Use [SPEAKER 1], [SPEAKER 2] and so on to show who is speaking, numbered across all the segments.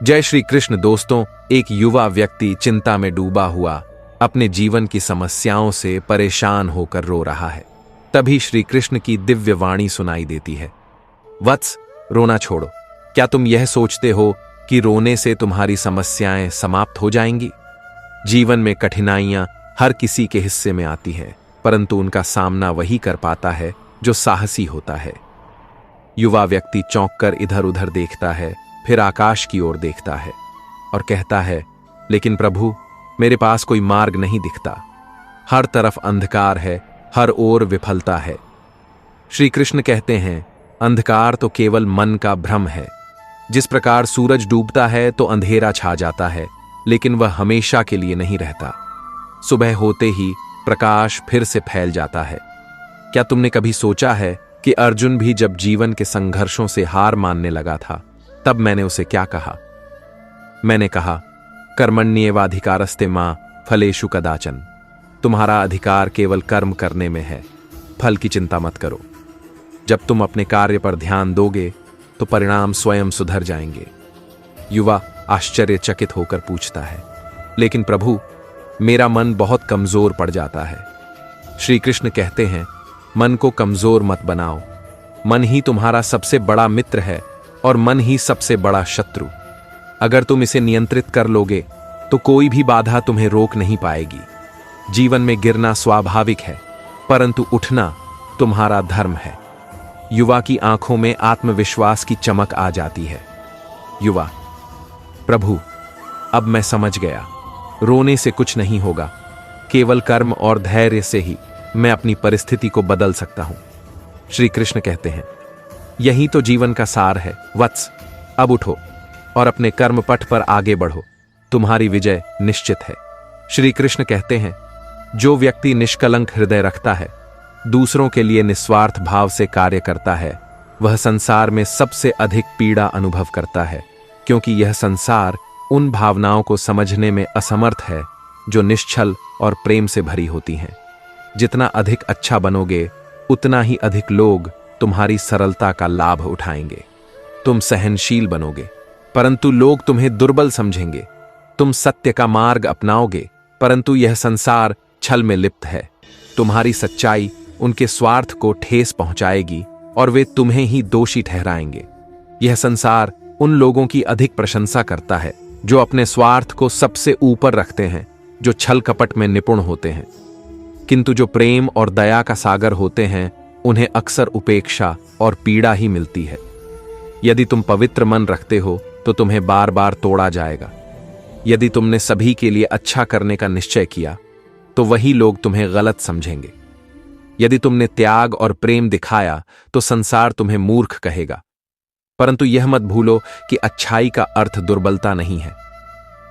[SPEAKER 1] जय श्री कृष्ण। दोस्तों, एक युवा व्यक्ति चिंता में डूबा हुआ अपने जीवन की समस्याओं से परेशान होकर रो रहा है। तभी श्री कृष्ण की दिव्य वाणी सुनाई देती है। वत्स, रोना छोड़ो। क्या तुम यह सोचते हो कि रोने से तुम्हारी समस्याएं समाप्त हो जाएंगी? जीवन में कठिनाइयां हर किसी के हिस्से में आती हैं, परंतु उनका सामना वही कर पाता है जो साहसी होता है। युवा व्यक्ति चौंक कर इधर उधर देखता है, फिर आकाश की ओर देखता है और कहता है, लेकिन प्रभु, मेरे पास कोई मार्ग नहीं दिखता। हर तरफ अंधकार है, हर ओर विफलता है। श्री कृष्ण कहते हैं, अंधकार तो केवल मन का भ्रम है। जिस प्रकार सूरज डूबता है तो अंधेरा छा जाता है, लेकिन वह हमेशा के लिए नहीं रहता। सुबह होते ही प्रकाश फिर से फैल जाता है। क्या तुमने कभी सोचा है कि अर्जुन भी जब जीवन के संघर्षों से हार मानने लगा था, तब मैंने उसे क्या कहा? मैंने कहा, कर्मण्येवाधिकारस्ते मां फलेषु कदाचन। तुम्हारा अधिकार केवल कर्म करने में है, फल की चिंता मत करो। जब तुम अपने कार्य पर ध्यान दोगे तो परिणाम स्वयं सुधर जाएंगे। युवा आश्चर्यचकित होकर पूछता है, लेकिन प्रभु, मेरा मन बहुत कमजोर पड़ जाता है। श्री कृष्ण कहते हैं, मन को कमजोर मत बनाओ। मन ही तुम्हारा सबसे बड़ा मित्र है और मन ही सबसे बड़ा शत्रु। अगर तुम इसे नियंत्रित कर लोगे तो कोई भी बाधा तुम्हें रोक नहीं पाएगी। जीवन में गिरना स्वाभाविक है, परंतु उठना तुम्हारा धर्म है। युवा की आंखों में आत्मविश्वास की चमक आ जाती है। युवा, प्रभु, अब मैं समझ गया। रोने से कुछ नहीं होगा, केवल कर्म और धैर्य से ही मैं अपनी परिस्थिति को बदल सकता हूं। श्री कृष्ण कहते हैं, यही तो जीवन का सार है। वत्स, अब उठो और अपने कर्म पथ पर आगे बढ़ो। तुम्हारी विजय निश्चित है। श्री कृष्ण कहते हैं, जो व्यक्ति निष्कलंक हृदय रखता है, दूसरों के लिए निस्वार्थ भाव से कार्य करता है, वह संसार में सबसे अधिक पीड़ा अनुभव करता है, क्योंकि यह संसार उन भावनाओं को समझने में असमर्थ है जो निश्छल और प्रेम से भरी होती हैं। जितना अधिक अच्छा बनोगे, उतना ही अधिक लोग तुम्हारी सरलता का लाभ उठाएंगे। तुम सहनशील बनोगे, परंतु लोग तुम्हें दुर्बल समझेंगे। तुम सत्य का मार्ग अपनाओगे, परंतु यह संसार छल में लिप्त है। तुम्हारी सच्चाई उनके स्वार्थ को ठेस पहुंचाएगी और वे तुम्हें ही दोषी ठहराएंगे। यह संसार उन लोगों की अधिक प्रशंसा करता है जो अपने स्वार्थ को सबसे ऊपर रखते हैं, जो छल कपट में निपुण होते हैं। किंतु जो प्रेम और दया का सागर होते हैं, उन्हें अक्सर उपेक्षा और पीड़ा ही मिलती है। यदि तुम पवित्र मन रखते हो तो तुम्हें बार बार तोड़ा जाएगा। यदि तुमने सभी के लिए अच्छा करने का निश्चय किया तो वही लोग तुम्हें गलत समझेंगे। यदि तुमने त्याग और प्रेम दिखाया तो संसार तुम्हें मूर्ख कहेगा। परंतु यह मत भूलो कि अच्छाई का अर्थ दुर्बलता नहीं है।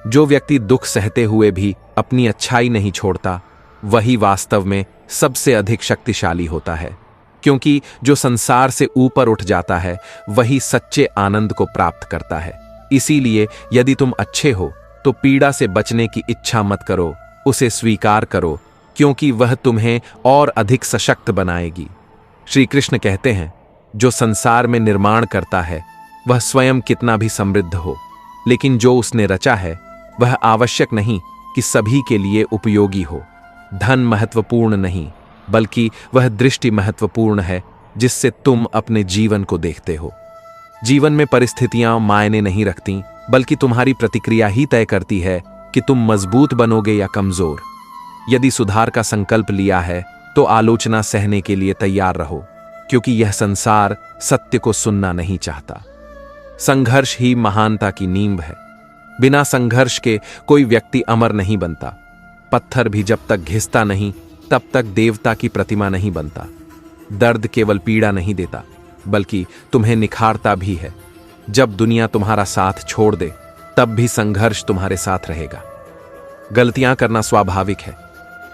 [SPEAKER 1] जो व्यक्ति दुख सहते हुए भी अपनी अच्छाई नहीं छोड़ता, वही वास्तव में सबसे अधिक शक्तिशाली होता है, क्योंकि जो संसार से ऊपर उठ जाता है वही सच्चे आनंद को प्राप्त करता है। इसीलिए यदि तुम अच्छे हो तो पीड़ा से बचने की इच्छा मत करो, उसे स्वीकार करो, क्योंकि वह तुम्हें और अधिक सशक्त बनाएगी। श्री कृष्ण कहते हैं, जो संसार में निर्माण करता है वह स्वयं कितना भी समृद्ध हो, लेकिन जो उसने रचा है वह आवश्यक नहीं कि सभी के लिए उपयोगी हो। धन महत्वपूर्ण नहीं, बल्कि वह दृष्टि महत्वपूर्ण है जिससे तुम अपने जीवन को देखते हो। जीवन में परिस्थितियां मायने नहीं रखती, बल्कि तुम्हारी प्रतिक्रिया ही तय करती है कि तुम मजबूत बनोगे या कमजोर। यदि सुधार का संकल्प लिया है तो आलोचना सहने के लिए तैयार रहो, क्योंकि यह संसार सत्य को सुनना नहीं चाहता। संघर्ष ही महानता की नींव है। बिना संघर्ष के कोई व्यक्ति अमर नहीं बनता। पत्थर भी जब तक घिसता नहीं, तब तक देवता की प्रतिमा नहीं बनता। दर्द केवल पीड़ा नहीं देता, बल्कि तुम्हें निखारता भी है। जब दुनिया तुम्हारा साथ छोड़ दे, तब भी संघर्ष तुम्हारे साथ रहेगा। गलतियां करना स्वाभाविक है,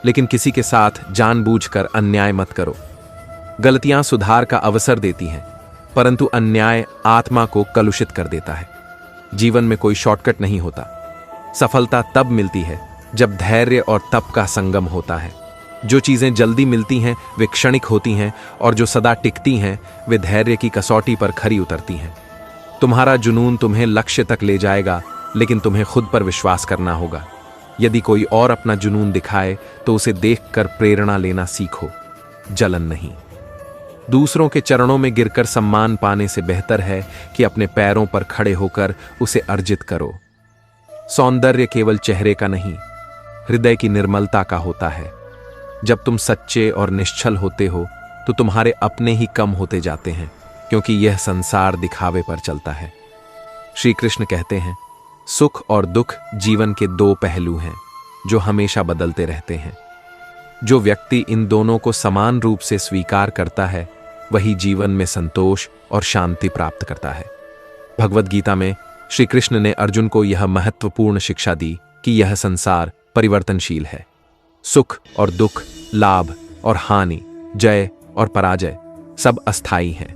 [SPEAKER 1] लेकिन किसी के साथ जानबूझकर अन्याय मत करो। गलतियां सुधार का अवसर देती हैं, परंतु अन्याय आत्मा को कलुषित कर देता है। जीवन में कोई शॉर्टकट नहीं होता। सफलता तब मिलती है जब धैर्य और तप का संगम होता है। जो चीजें जल्दी मिलती हैं वे क्षणिक होती हैं, और जो सदा टिकती हैं वे धैर्य की कसौटी पर खरी उतरती हैं। तुम्हारा जुनून तुम्हें लक्ष्य तक ले जाएगा, लेकिन तुम्हें खुद पर विश्वास करना होगा। यदि कोई और अपना जुनून दिखाए तो उसे देखकर प्रेरणा लेना सीखो, जलन नहीं। दूसरों के चरणों में गिरकर सम्मान पाने से बेहतर है कि अपने पैरों पर खड़े होकर उसे अर्जित करो। सौंदर्य केवल चेहरे का नहीं, हृदय की निर्मलता का होता है। जब तुम सच्चे और निश्चल होते हो तो तुम्हारे अपने ही कम होते जाते हैं, क्योंकि यह संसार दिखावे पर चलता है। श्री कृष्ण कहते हैं, सुख और दुख जीवन के दो पहलू हैं जो हमेशा बदलते रहते हैं। जो व्यक्ति इन दोनों को समान रूप से स्वीकार करता है वही जीवन में संतोष और शांति प्राप्त करता है। भगवद गीता में श्री कृष्ण ने अर्जुन को यह महत्वपूर्ण शिक्षा दी कि यह संसार परिवर्तनशील है। सुख और दुख, लाभ और हानि, जय और पराजय सब अस्थायी हैं।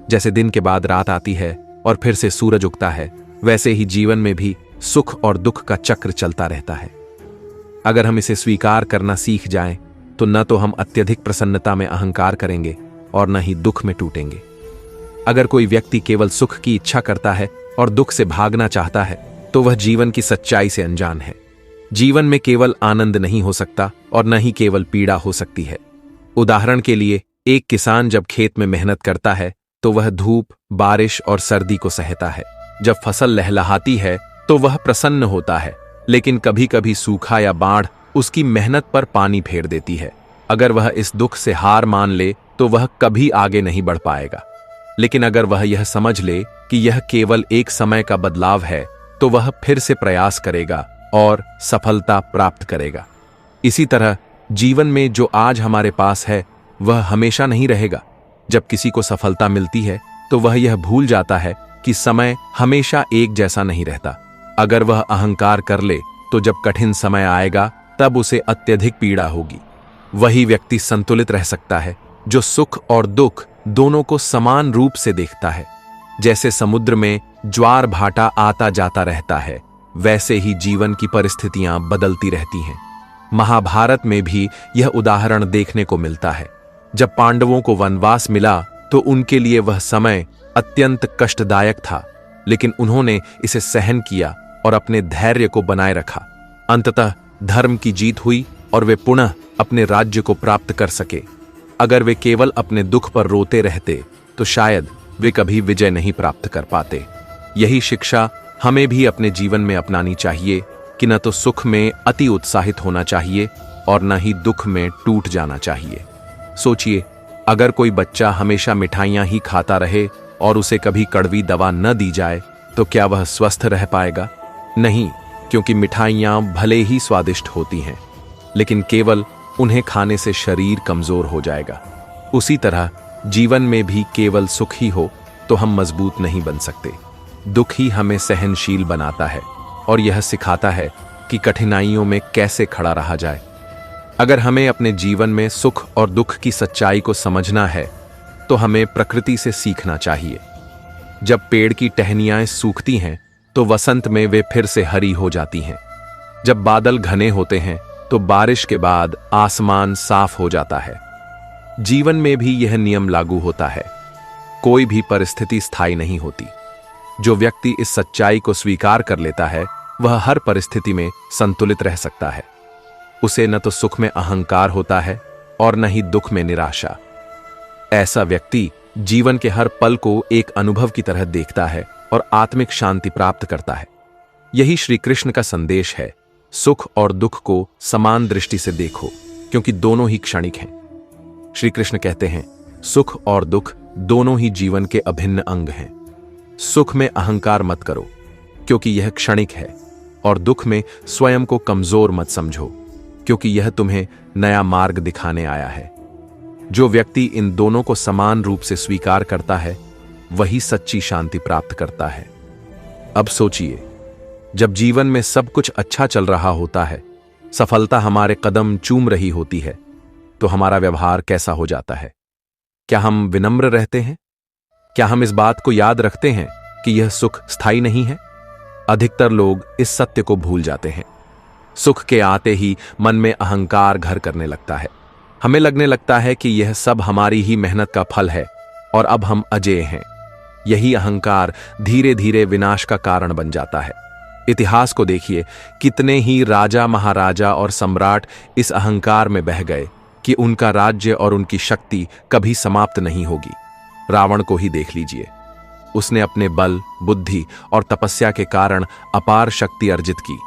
[SPEAKER 1] जैसे दिन के बाद रात आती है और फिर से सूरज उगता है, वैसे ही जीवन में भी सुख और दुख का चक्र चलता रहता है। अगर हम इसे स्वीकार करना सीख जाएं, तो न तो हम अत्यधिक प्रसन्नता में अहंकार करेंगे और न ही दुख में टूटेंगे। अगर कोई व्यक्ति केवल सुख की इच्छा करता है और दुख से भागना चाहता है, तो वह जीवन की सच्चाई से अनजान है। जीवन में केवल आनंद नहीं हो सकता और न ही केवल पीड़ा हो सकती है। उदाहरण के लिए, एक किसान जब खेत में मेहनत करता है तो वह धूप, बारिश और सर्दी को सहता है। जब फसल लहलहाती है तो वह प्रसन्न होता है, लेकिन कभी कभी सूखा या बाढ़ उसकी मेहनत पर पानी फेर देती है। अगर वह इस दुख से हार मान ले तो वह कभी आगे नहीं बढ़ पाएगा। लेकिन अगर वह यह समझ ले कि यह केवल एक समय का बदलाव है, तो वह फिर से प्रयास करेगा और सफलता प्राप्त करेगा। इसी तरह जीवन में जो आज हमारे पास है वह हमेशा नहीं रहेगा। जब किसी को सफलता मिलती है तो वह यह भूल जाता है कि समय हमेशा एक जैसा नहीं रहता। अगर वह अहंकार कर ले तो जब कठिन समय आएगा तब उसे अत्यधिक पीड़ा होगी। वही व्यक्ति संतुलित रह सकता है जो सुख और दुख दोनों को समान रूप से देखता है। जैसे समुद्र में ज्वार भाटा आता जाता रहता है, वैसे ही जीवन की परिस्थितियां बदलती रहती हैं। महाभारत में भी यह उदाहरण देखने को मिलता है। जब पांडवों को वनवास मिला तो उनके लिए वह समय अत्यंत कष्टदायक था, लेकिन उन्होंने इसे सहन किया और अपने धैर्य को बनाए रखा। अंततः धर्म की जीत हुई और वे पुनः अपने राज्य को प्राप्त कर सके। अगर वे केवल अपने दुख पर रोते रहते तो शायद वे कभी विजय नहीं प्राप्त कर पाते। यही शिक्षा हमें भी अपने जीवन में अपनानी चाहिए कि न तो सुख में अति उत्साहित होना चाहिए और न ही दुख में टूट जाना चाहिए। सोचिए, अगर कोई बच्चा हमेशा मिठाइयां ही खाता रहे और उसे कभी कड़वी दवा न दी जाए तो क्या वह स्वस्थ रह पाएगा? नहीं, क्योंकि मिठाइयां भले ही स्वादिष्ट होती हैं, लेकिन केवल उन्हें खाने से शरीर कमजोर हो जाएगा। उसी तरह जीवन में भी केवल सुख ही हो तो हम मजबूत नहीं बन सकते। दुख ही हमें सहनशील बनाता है और यह सिखाता है कि कठिनाइयों में कैसे खड़ा रहा जाए। अगर हमें अपने जीवन में सुख और दुख की सच्चाई को समझना है तो हमें प्रकृति से सीखना चाहिए। जब पेड़ की टहनियां सूखती हैं तो वसंत में वे फिर से हरी हो जाती हैं। जब बादल घने होते हैं तो बारिश के बाद आसमान साफ हो जाता है। जीवन में भी यह नियम लागू होता है, कोई भी परिस्थिति स्थायी नहीं होती। जो व्यक्ति इस सच्चाई को स्वीकार कर लेता है वह हर परिस्थिति में संतुलित रह सकता है। उसे न तो सुख में अहंकार होता है और न ही दुख में निराशा। ऐसा व्यक्ति जीवन के हर पल को एक अनुभव की तरह देखता है और आत्मिक शांति प्राप्त करता है। यही श्री कृष्ण का संदेश है, सुख और दुख को समान दृष्टि से देखो, क्योंकि दोनों ही क्षणिक हैं। श्री कृष्ण कहते हैं, सुख और दुख दोनों ही जीवन के अभिन्न अंग हैं। सुख में अहंकार मत करो, क्योंकि यह क्षणिक है, और दुख में स्वयं को कमजोर मत समझो, क्योंकि यह तुम्हें नया मार्ग दिखाने आया है। जो व्यक्ति इन दोनों को समान रूप से स्वीकार करता है वही सच्ची शांति प्राप्त करता है। अब सोचिए, जब जीवन में सब कुछ अच्छा चल रहा होता है, सफलता हमारे कदम चूम रही होती है, तो हमारा व्यवहार कैसा हो जाता है? क्या हम विनम्र रहते हैं? क्या हम इस बात को याद रखते हैं कि यह सुख स्थायी नहीं है? अधिकतर लोग इस सत्य को भूल जाते हैं। सुख के आते ही मन में अहंकार घर करने लगता है। हमें लगने लगता है कि यह सब हमारी ही मेहनत का फल है और अब हम अजेय हैं। यही अहंकार धीरे धीरे विनाश का कारण बन जाता है। इतिहास को देखिए, कितने ही राजा महाराजा और सम्राट इस अहंकार में बह गए कि उनका राज्य और उनकी शक्ति कभी समाप्त नहीं होगी। रावण को ही देख लीजिए, उसने अपने बल, बुद्धि और तपस्या के कारण अपार शक्ति अर्जित की,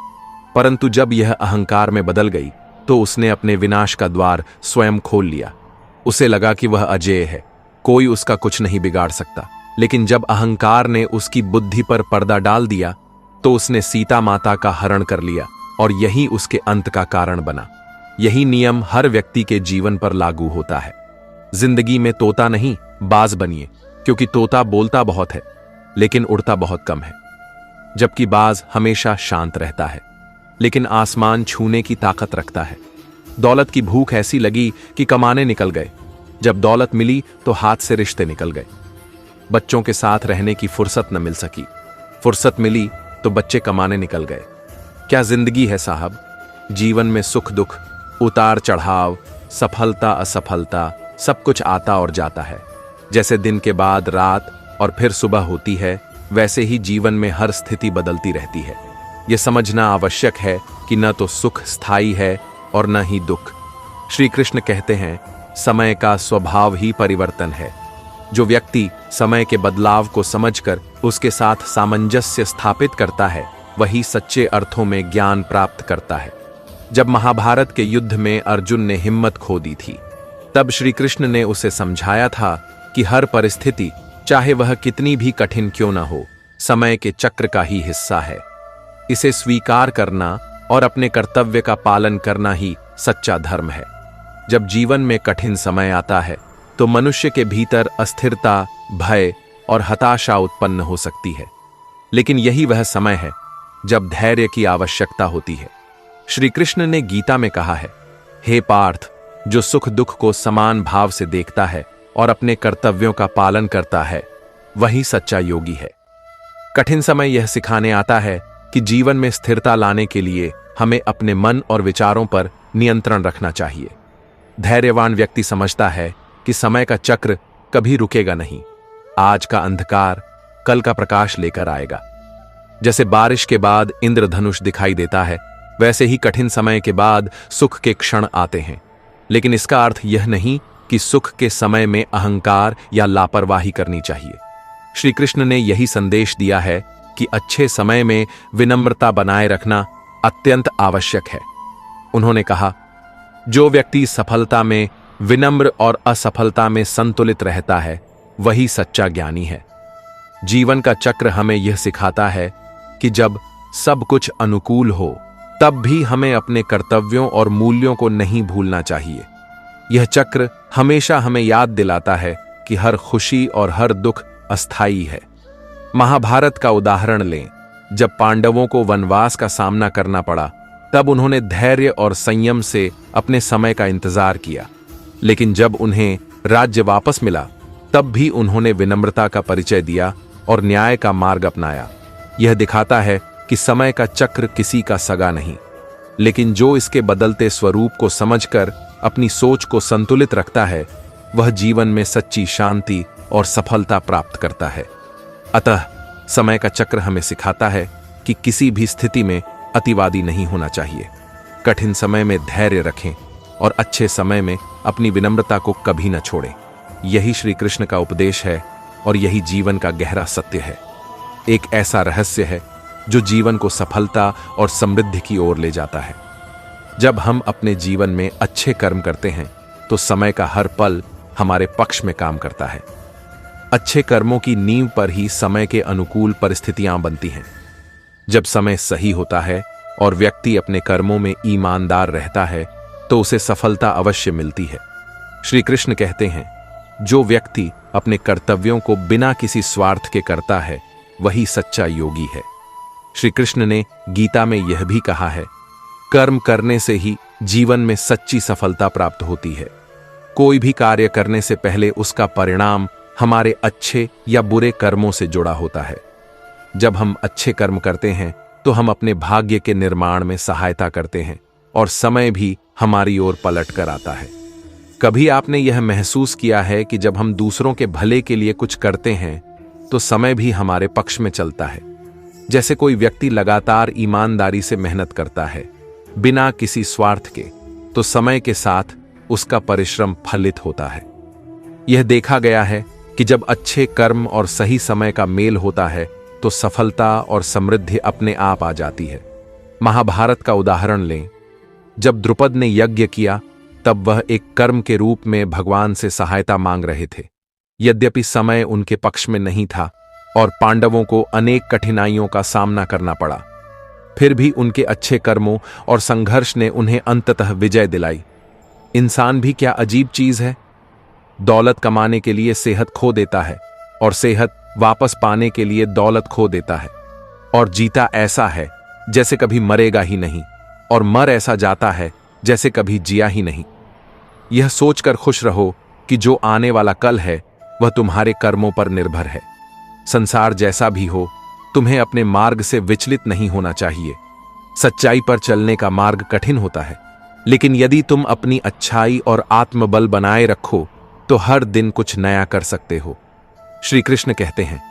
[SPEAKER 1] परंतु जब यह अहंकार में बदल गई तो उसने अपने विनाश का द्वार स्वयं खोल लिया। उसे लगा कि वह अजेय है, कोई उसका कुछ नहीं बिगाड़ सकता। लेकिन जब अहंकार ने उसकी बुद्धि पर पर्दा डाल दिया तो उसने सीता माता का हरण कर लिया और यही उसके अंत का कारण बना। यही नियम हर व्यक्ति के जीवन पर लागू होता है। जिंदगी में तोता नहीं, बाज बनिए, क्योंकि तोता बोलता बहुत है लेकिन उड़ता बहुत कम है, जबकि बाज हमेशा शांत रहता है लेकिन आसमान छूने की ताकत रखता है। दौलत की भूख ऐसी लगी कि कमाने निकल गए, जब दौलत मिली तो हाथ से रिश्ते निकल गए। बच्चों के साथ रहने की फुर्सत न मिल सकी, फुर्सत मिली तो बच्चे कमाने निकल गए। क्या जिंदगी है साहब? जीवन में सुख दुख, उतार चढ़ाव, सफलता असफलता, सब कुछ आता और जाता है। जैसे दिन के बाद रात और फिर सुबह होती है, वैसे ही जीवन में हर स्थिति बदलती रहती है। यह समझना आवश्यक है कि न तो सुख स्थायी है और न ही दुख। श्री कृष्ण कहते हैं, समय का स्वभाव ही परिवर्तन है। जो व्यक्ति समय के बदलाव को समझकर उसके साथ सामंजस्य स्थापित करता है, वही सच्चे अर्थों में ज्ञान प्राप्त करता है। जब महाभारत के युद्ध में अर्जुन ने हिम्मत खो दी थी, तब श्री कृष्ण ने उसे समझाया था कि हर परिस्थिति, चाहे वह कितनी भी कठिन क्यों न हो, समय के चक्र का ही हिस्सा है। इसे स्वीकार करना और अपने कर्तव्य का पालन करना ही सच्चा धर्म है। जब जीवन में कठिन समय आता है तो मनुष्य के भीतर अस्थिरता, भय और हताशा उत्पन्न हो सकती है, लेकिन यही वह समय है जब धैर्य की आवश्यकता होती है। श्री कृष्ण ने गीता में कहा है, हे पार्थ, जो सुख दुख को समान भाव से देखता है और अपने कर्तव्यों का पालन करता है, वही सच्चा योगी है। कठिन समय यह सिखाने आता है कि जीवन में स्थिरता लाने के लिए हमें अपने मन और विचारों पर नियंत्रण रखना चाहिए। धैर्यवान व्यक्ति समझता है कि समय का चक्र कभी रुकेगा नहीं। आज का अंधकार कल का प्रकाश लेकर आएगा। जैसे बारिश के बाद इंद्रधनुष दिखाई देता है, वैसे ही कठिन समय के बाद सुख के क्षण आते हैं। लेकिन इसका अर्थ यह नहीं कि सुख के समय में अहंकार या लापरवाही करनी चाहिए। श्री कृष्ण ने यही संदेश दिया है कि अच्छे समय में विनम्रता बनाए रखना अत्यंत आवश्यक है। उन्होंने कहा, जो व्यक्ति सफलता में विनम्र और असफलता में संतुलित रहता है, वही सच्चा ज्ञानी है। जीवन का चक्र हमें यह सिखाता है कि जब सब कुछ अनुकूल हो, तब भी हमें अपने कर्तव्यों और मूल्यों को नहीं भूलना चाहिए। यह चक्र हमेशा हमें याद दिलाता है कि हर खुशी और हर दुख अस्थायी है। महाभारत का उदाहरण लें, जब पांडवों को वनवास का सामना करना पड़ा, तब उन्होंने धैर्य और संयम से अपने समय का इंतजार किया। लेकिन जब उन्हें राज्य वापस मिला, तब भी उन्होंने विनम्रता का परिचय दिया और न्याय का मार्ग अपनाया। यह दिखाता है कि समय का चक्र किसी का सगा नहीं, लेकिन जो इसके बदलते स्वरूप को समझकर अपनी सोच को संतुलित रखता है, वह जीवन में सच्ची शांति और सफलता प्राप्त करता है। अतः समय का चक्र हमें सिखाता है कि किसी भी स्थिति में अतिवादी नहीं होना चाहिए। कठिन समय में धैर्य रखें और अच्छे समय में अपनी विनम्रता को कभी न छोड़ें। यही श्री कृष्ण का उपदेश है और यही जीवन का गहरा सत्य है। एक ऐसा रहस्य है जो जीवन को सफलता और समृद्धि की ओर ले जाता है। जब हम अपने जीवन में अच्छे कर्म करते हैं तो समय का हर पल हमारे पक्ष में काम करता है। अच्छे कर्मों की नींव पर ही समय के अनुकूल परिस्थितियां बनती हैं। जब समय सही होता है और व्यक्ति अपने कर्मों में ईमानदार रहता है, तो उसे सफलता अवश्य मिलती है। श्री कृष्ण कहते हैं, जो व्यक्ति अपने कर्तव्यों को बिना किसी स्वार्थ के करता है, वही सच्चा योगी है। श्री कृष्ण ने गीता में यह भी कहा है, कर्म करने से ही जीवन में सच्ची सफलता प्राप्त होती है। कोई भी कार्य करने से पहले उसका परिणाम हमारे अच्छे या बुरे कर्मों से जुड़ा होता है। जब हम अच्छे कर्म करते हैं तो हम अपने भाग्य के निर्माण में सहायता करते हैं और समय भी हमारी ओर पलट कर आता है। कभी आपने यह महसूस किया है कि जब हम दूसरों के भले के लिए कुछ करते हैं तो समय भी हमारे पक्ष में चलता है। जैसे कोई व्यक्ति लगातार ईमानदारी से मेहनत करता है बिना किसी स्वार्थ के, तो समय के साथ उसका परिश्रम फलित होता है। यह देखा गया है कि जब अच्छे कर्म और सही समय का मेल होता है तो सफलता और समृद्धि अपने आप आ जाती है। महाभारत का उदाहरण लें। जब द्रुपद ने यज्ञ किया तब वह एक कर्म के रूप में भगवान से सहायता मांग रहे थे। यद्यपि समय उनके पक्ष में नहीं था और पांडवों को अनेक कठिनाइयों का सामना करना पड़ा, फिर भी उनके अच्छे कर्मों और संघर्ष ने उन्हें अंततः विजय दिलाई। इंसान भी क्या अजीब चीज है। दौलत कमाने के लिए सेहत खो देता है और सेहत वापस पाने के लिए दौलत खो देता है, और जीता ऐसा है जैसे कभी मरेगा ही नहीं, और मर ऐसा जाता है जैसे कभी जिया ही नहीं। यह सोचकर खुश रहो कि जो आने वाला कल है वह तुम्हारे कर्मों पर निर्भर है। संसार जैसा भी हो, तुम्हें अपने मार्ग से विचलित नहीं होना चाहिए। सच्चाई पर चलने का मार्ग कठिन होता है, लेकिन यदि तुम अपनी अच्छाई और आत्मबल बनाए रखो तो हर दिन कुछ नया कर सकते हो। श्री कृष्ण कहते हैं,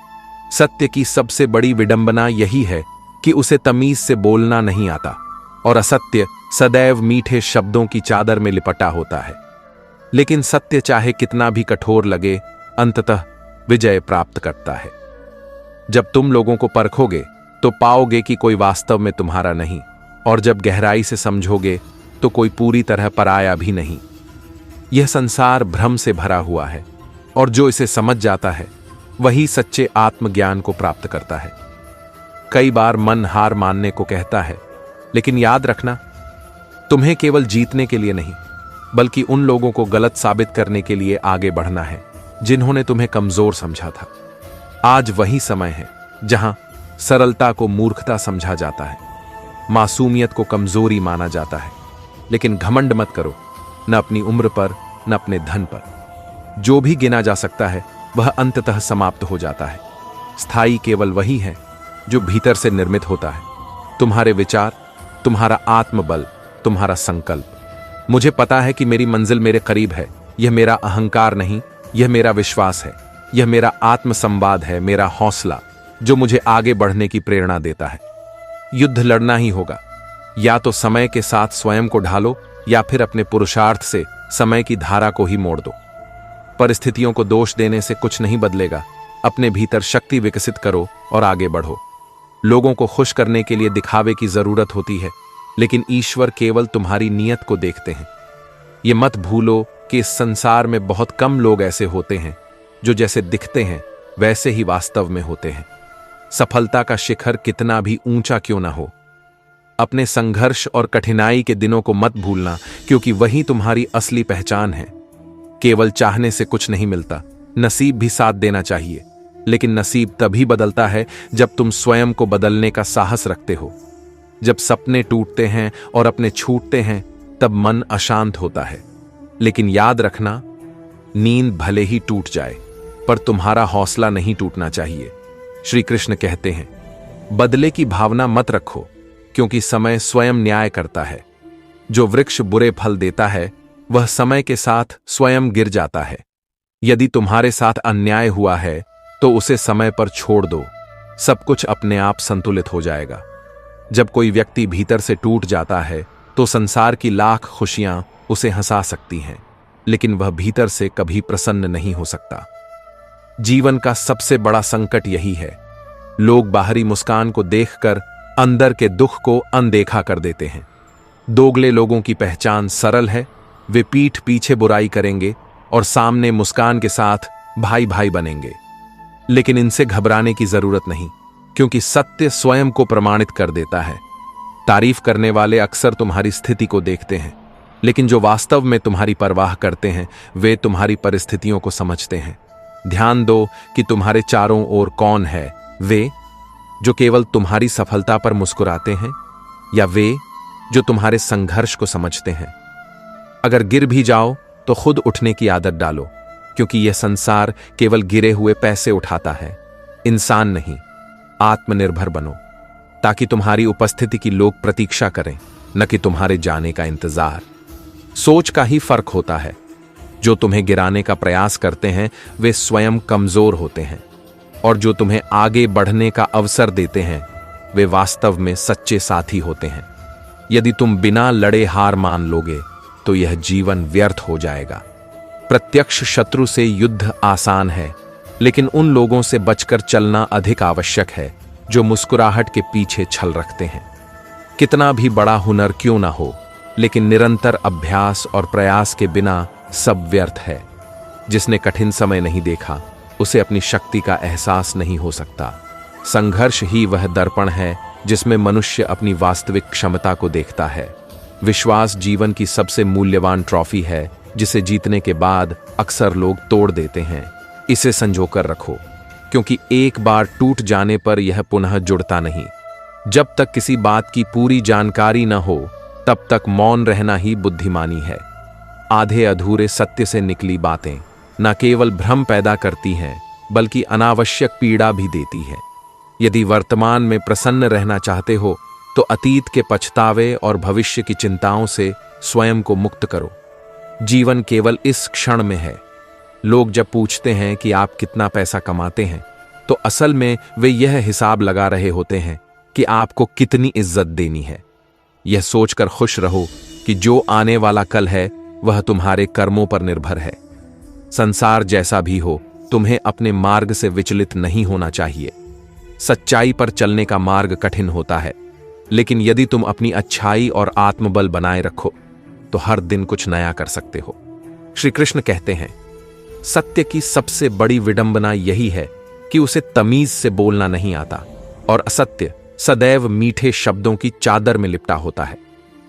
[SPEAKER 1] सत्य की सबसे बड़ी विडंबना यही है कि उसे तमीज से बोलना नहीं आता, और असत्य सदैव मीठे शब्दों की चादर में लिपटा होता है। लेकिन सत्य चाहे कितना भी कठोर लगे, अंततः विजय प्राप्त करता है। जब तुम लोगों को परखोगे तो पाओगे कि कोई वास्तव में तुम्हारा नहीं, और जब गहराई से समझोगे तो कोई पूरी तरह पराया भी नहीं। यह संसार भ्रम से भरा हुआ है, और जो इसे समझ जाता है वही सच्चे आत्मज्ञान को प्राप्त करता है। कई बार मन हार मानने को कहता है, लेकिन याद रखना, तुम्हें केवल जीतने के लिए नहीं, बल्कि उन लोगों को गलत साबित करने के लिए आगे बढ़ना है जिन्होंने तुम्हें कमजोर समझा था। आज वही समय है जहां सरलता को मूर्खता समझा जाता है, मासूमियत को कमजोरी माना जाता है। लेकिन घमंड मत करो, न अपनी उम्र पर, न अपने धन पर। जो भी गिना जा सकता है वह अंततः समाप्त हो जाता है। स्थायी केवल वही है जो भीतर से निर्मित होता है। तुम्हारे विचार, तुम्हारा आत्मबल, तुम्हारा संकल्प। मुझे पता है कि मेरी मंजिल मेरे करीब है। यह मेरा अहंकार नहीं, यह मेरा विश्वास है। यह मेरा आत्मसंवाद है, मेरा हौसला, जो मुझे आगे बढ़ने की प्रेरणा देता है। युद्ध लड़ना ही होगा। या तो समय के साथ स्वयं को ढालो, या फिर अपने पुरुषार्थ से समय की धारा को ही मोड़ दो। परिस्थितियों को दोष देने से कुछ नहीं बदलेगा। अपने भीतर शक्ति विकसित करो और आगे बढ़ो। लोगों को खुश करने के लिए दिखावे की जरूरत होती है, लेकिन ईश्वर केवल तुम्हारी नीयत को देखते हैं। ये मत भूलो कि इस संसार में बहुत कम लोग ऐसे होते हैं जो जैसे दिखते हैं वैसे ही वास्तव में होते हैं। सफलता का शिखर कितना भी ऊंचा क्यों ना हो, अपने संघर्ष और कठिनाई के दिनों को मत भूलना, क्योंकि वही तुम्हारी असली पहचान है। केवल चाहने से कुछ नहीं मिलता, नसीब भी साथ देना चाहिए। लेकिन नसीब तभी बदलता है जब तुम स्वयं को बदलने का साहस रखते हो। जब सपने टूटते हैं और अपने छूटते हैं तब मन अशांत होता है। लेकिन याद रखना, नींद भले ही टूट जाए पर तुम्हारा हौसला नहीं टूटना चाहिए। श्री कृष्ण कहते हैं, बदले की भावना मत रखो, क्योंकि समय स्वयं न्याय करता है। जो वृक्ष बुरे फल देता है वह समय के साथ स्वयं गिर जाता है। यदि तुम्हारे साथ अन्याय हुआ है तो उसे समय पर छोड़ दो, सब कुछ अपने आप संतुलित हो जाएगा। जब कोई व्यक्ति भीतर से टूट जाता है तो संसार की लाख खुशियां उसे हंसा सकती हैं, लेकिन वह भीतर से कभी प्रसन्न नहीं हो सकता। जीवन का सबसे बड़ा संकट यही है, लोग बाहरी मुस्कान को देखकर अंदर के दुख को अनदेखा कर देते हैं। दोगले लोगों की पहचान सरल है, वे पीठ पीछे बुराई करेंगे और सामने मुस्कान के साथ भाई भाई बनेंगे। लेकिन इनसे घबराने की जरूरत नहीं, क्योंकि सत्य स्वयं को प्रमाणित कर देता है। तारीफ करने वाले अक्सर तुम्हारी स्थिति को देखते हैं, लेकिन जो वास्तव में तुम्हारी परवाह करते हैं वे तुम्हारी परिस्थितियों को समझते हैं। ध्यान दो कि तुम्हारे चारों ओर कौन है, वे जो केवल तुम्हारी सफलता पर मुस्कुराते हैं, या वे जो तुम्हारे संघर्ष को समझते हैं। अगर गिर भी जाओ तो खुद उठने की आदत डालो, क्योंकि यह संसार केवल गिरे हुए पैसे उठाता है, इंसान नहीं। आत्मनिर्भर बनो ताकि तुम्हारी उपस्थिति की लोग प्रतीक्षा करें, न कि तुम्हारे जाने का इंतजार। सोच का ही फर्क होता है। जो तुम्हें गिराने का प्रयास करते हैं वे स्वयं कमजोर होते हैं, और जो तुम्हें आगे बढ़ने का अवसर देते हैं वे वास्तव में सच्चे साथी होते हैं। यदि तुम बिना लड़े हार मान लोगे तो यह जीवन व्यर्थ हो जाएगा। प्रत्यक्ष शत्रु से युद्ध आसान है, लेकिन उन लोगों से बचकर चलना अधिक आवश्यक है जो मुस्कुराहट के पीछे छल रखते हैं। कितना भी बड़ा हुनर क्यों ना हो, लेकिन निरंतर अभ्यास और प्रयास के बिना सब व्यर्थ है। जिसने कठिन समय नहीं देखा उसे अपनी शक्ति का एहसास नहीं हो सकता। संघर्ष ही वह दर्पण है जिसमें मनुष्य अपनी वास्तविक क्षमता को देखता है। विश्वास जीवन की सबसे मूल्यवान ट्रॉफी है जिसे जीतने के बाद अक्सर लोग तोड़ देते हैं। इसे संजोकर रखो, क्योंकि एक बार टूट जाने पर यह पुनः जुड़ता नहीं। जब तक किसी बात की पूरी जानकारी न हो तब तक मौन रहना ही बुद्धिमानी है। आधे अधूरे सत्य से निकली बातें न केवल भ्रम पैदा करती हैं बल्कि अनावश्यक पीड़ा भी देती हैं। यदि वर्तमान में प्रसन्न रहना चाहते हो तो अतीत के पछतावे और भविष्य की चिंताओं से स्वयं को मुक्त करो। जीवन केवल इस क्षण में है। लोग जब पूछते हैं कि आप कितना पैसा कमाते हैं तो असल में वे यह हिसाब लगा रहे होते हैं कि आपको कितनी इज्जत देनी है। यह सोचकर खुश रहो कि जो आने वाला कल है वह तुम्हारे कर्मों पर निर्भर है। संसार जैसा भी हो, तुम्हें अपने मार्ग से विचलित नहीं होना चाहिए। सच्चाई पर चलने का मार्ग कठिन होता है, लेकिन यदि तुम अपनी अच्छाई और आत्मबल बनाए रखो तो हर दिन कुछ नया कर सकते हो। श्री कृष्ण कहते हैं, सत्य की सबसे बड़ी विडंबना यही है कि उसे तमीज से बोलना नहीं आता, और असत्य सदैव मीठे शब्दों की चादर में लिपटा होता है।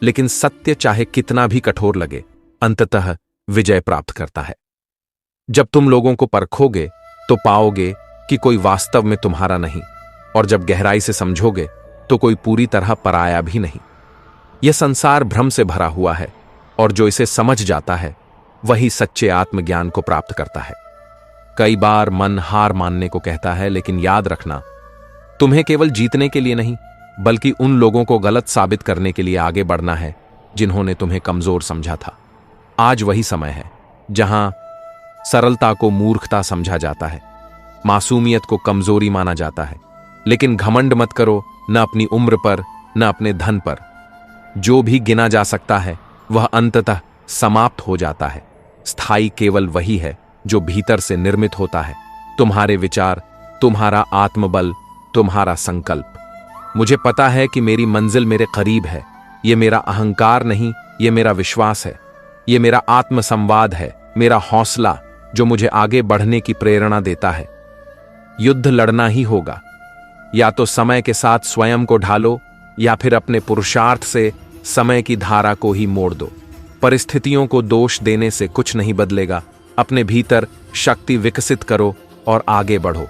[SPEAKER 1] लेकिन सत्य चाहे कितना भी कठोर लगे, अंततः विजय प्राप्त करता है। जब तुम लोगों को परखोगे तो पाओगे कि कोई वास्तव में तुम्हारा नहीं, और जब गहराई से समझोगे तो कोई पूरी तरह पराया भी नहीं। यह संसार भ्रम से भरा हुआ है, और जो इसे समझ जाता है वही सच्चे आत्मज्ञान को प्राप्त करता है। कई बार मन हार मानने को कहता है, लेकिन याद रखना, तुम्हें केवल जीतने के लिए नहीं बल्कि उन लोगों को गलत साबित करने के लिए आगे बढ़ना है जिन्होंने तुम्हें कमजोर समझा था। आज वही समय है जहां सरलता को मूर्खता समझा जाता है, मासूमियत को कमजोरी माना जाता है। लेकिन घमंड मत करो, न अपनी उम्र पर न अपने धन पर। जो भी गिना जा सकता है वह अंततः समाप्त हो जाता है। स्थायी केवल वही है जो भीतर से निर्मित होता है। तुम्हारे विचार, तुम्हारा आत्मबल, तुम्हारा संकल्प। मुझे पता है कि मेरी मंजिल मेरे करीब है। यह मेरा अहंकार नहीं, यह मेरा विश्वास है। यह मेरा आत्मसंवाद है, मेरा हौसला जो मुझे आगे बढ़ने की प्रेरणा देता है। युद्ध लड़ना ही होगा। या तो समय के साथ स्वयं को ढालो, या फिर अपने पुरुषार्थ से समय की धारा को ही मोड़ दो। परिस्थितियों को दोष देने से कुछ नहीं बदलेगा। अपने भीतर शक्ति विकसित करो और आगे बढ़ो।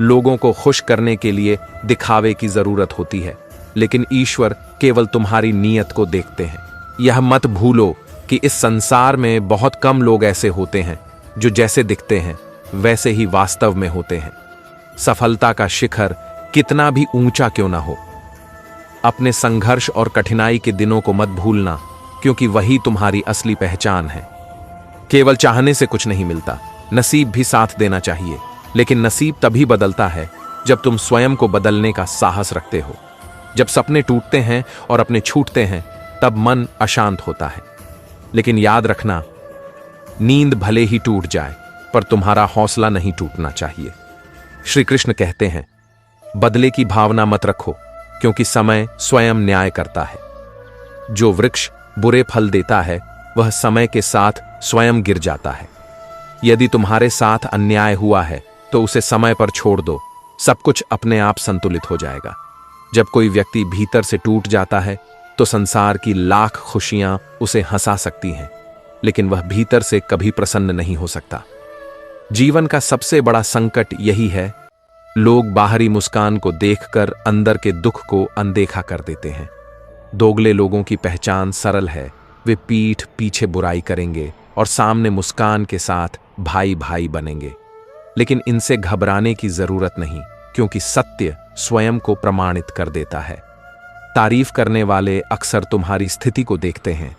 [SPEAKER 1] लोगों को खुश करने के लिए दिखावे की जरूरत होती है, लेकिन ईश्वर केवल तुम्हारी नीयत को देखते हैं। यह मत भूलो कि इस संसार में बहुत कम लोग ऐसे होते हैं जो जैसे दिखते हैं वैसे ही वास्तव में होते हैं। सफलता का शिखर कितना भी ऊंचा क्यों ना हो, अपने संघर्ष और कठिनाई के दिनों को मत भूलना, क्योंकि वही तुम्हारी असली पहचान है। केवल चाहने से कुछ नहीं मिलता, नसीब भी साथ देना चाहिए। लेकिन नसीब तभी बदलता है जब तुम स्वयं को बदलने का साहस रखते हो। जब सपने टूटते हैं और अपने छूटते हैं तब मन अशांत होता है। लेकिन याद रखना, नींद भले ही टूट जाए पर तुम्हारा हौसला नहीं टूटना चाहिए। श्री कृष्ण कहते हैं, बदले की भावना मत रखो, क्योंकि समय स्वयं न्याय करता है। जो वृक्ष बुरे फल देता है वह समय के साथ स्वयं गिर जाता है। यदि तुम्हारे साथ अन्याय हुआ है तो उसे समय पर छोड़ दो, सब कुछ अपने आप संतुलित हो जाएगा। जब कोई व्यक्ति भीतर से टूट जाता है तो संसार की लाख खुशियां उसे हंसा सकती हैं, लेकिन वह भीतर से कभी प्रसन्न नहीं हो सकता। जीवन का सबसे बड़ा संकट यही है, लोग बाहरी मुस्कान को देखकर अंदर के दुख को अनदेखा कर देते हैं। दोगले लोगों की पहचान सरल है, वे पीठ पीछे बुराई करेंगे और सामने मुस्कान के साथ भाई भाई बनेंगे। लेकिन इनसे घबराने की जरूरत नहीं, क्योंकि सत्य स्वयं को प्रमाणित कर देता है। तारीफ करने वाले अक्सर तुम्हारी स्थिति को देखते हैं,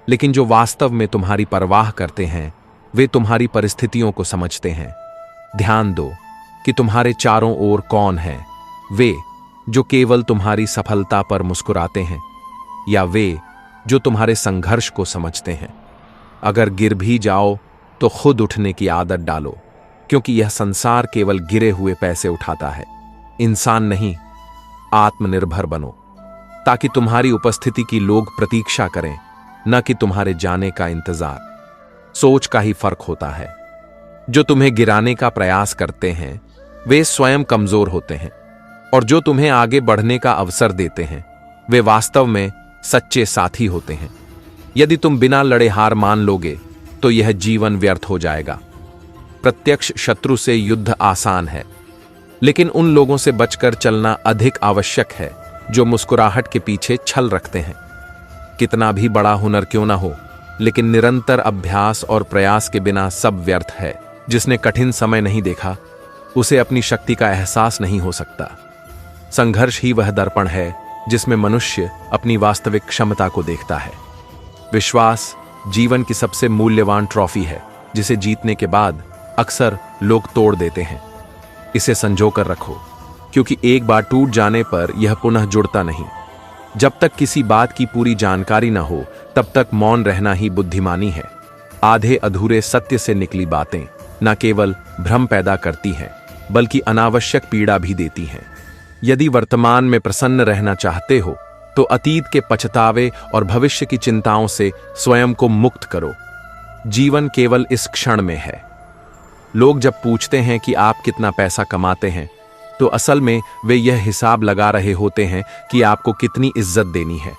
[SPEAKER 1] लेकिन जो वास्तव में तुम्हारी परवाह करते हैं वे तुम्हारी परिस्थितियों को समझते हैं। ध्यान दो कि तुम्हारे चारों ओर कौन है, वे जो केवल तुम्हारी सफलता पर मुस्कुराते हैं या वे जो तुम्हारे संघर्ष को समझते हैं। अगर गिर भी जाओ तो खुद उठने की आदत डालो, क्योंकि यह संसार केवल गिरे हुए पैसे उठाता है। इंसान नहीं, आत्मनिर्भर बनो, ताकि तुम्हारी उपस्थिति की लोग प्रतीक्षा करें, न कि तुम्हारे जाने का इंतजार। सोच का ही फर्क होता है। जो तुम्हें गिराने का प्रयास करते हैं वे स्वयं कमजोर होते हैं, और जो तुम्हें आगे बढ़ने का अवसर देते हैं वे वास्तव में सच्चे साथी होते हैं। यदि तुम बिना लड़े हार मान लोगे तो यह जीवन व्यर्थ हो जाएगा। प्रत्यक्ष शत्रु से युद्ध आसान है, लेकिन उन लोगों से बचकर चलना अधिक आवश्यक है जो मुस्कुराहट के पीछे छल रखते हैं। कितना भी बड़ा हुनर क्यों ना हो, लेकिन निरंतर अभ्यास और प्रयास के बिना सब व्यर्थ है। जिसने कठिन समय नहीं देखा उसे अपनी शक्ति का एहसास नहीं हो सकता। संघर्ष ही वह दर्पण है जिसमें मनुष्य अपनी वास्तविक क्षमता को देखता है। विश्वास जीवन की सबसे मूल्यवान ट्रॉफी है, जिसे जीतने के बाद अक्सर लोग तोड़ देते हैं। इसे संजोकर रखो, क्योंकि एक बार टूट जाने पर यह पुनः जुड़ता नहीं। जब तक किसी बात की पूरी जानकारी न हो तब तक मौन रहना ही बुद्धिमानी है। आधे अधूरे सत्य से निकली बातें न केवल भ्रम पैदा करती हैं, बल्कि अनावश्यक पीड़ा भी देती हैं। यदि वर्तमान में प्रसन्न रहना चाहते हो तो अतीत के पछतावे और भविष्य की चिंताओं से स्वयं को मुक्त करो। जीवन केवल इस क्षण में है। लोग जब पूछते हैं कि आप कितना पैसा कमाते हैं, तो असल में वे यह हिसाब लगा रहे होते हैं कि आपको कितनी इज्जत देनी है।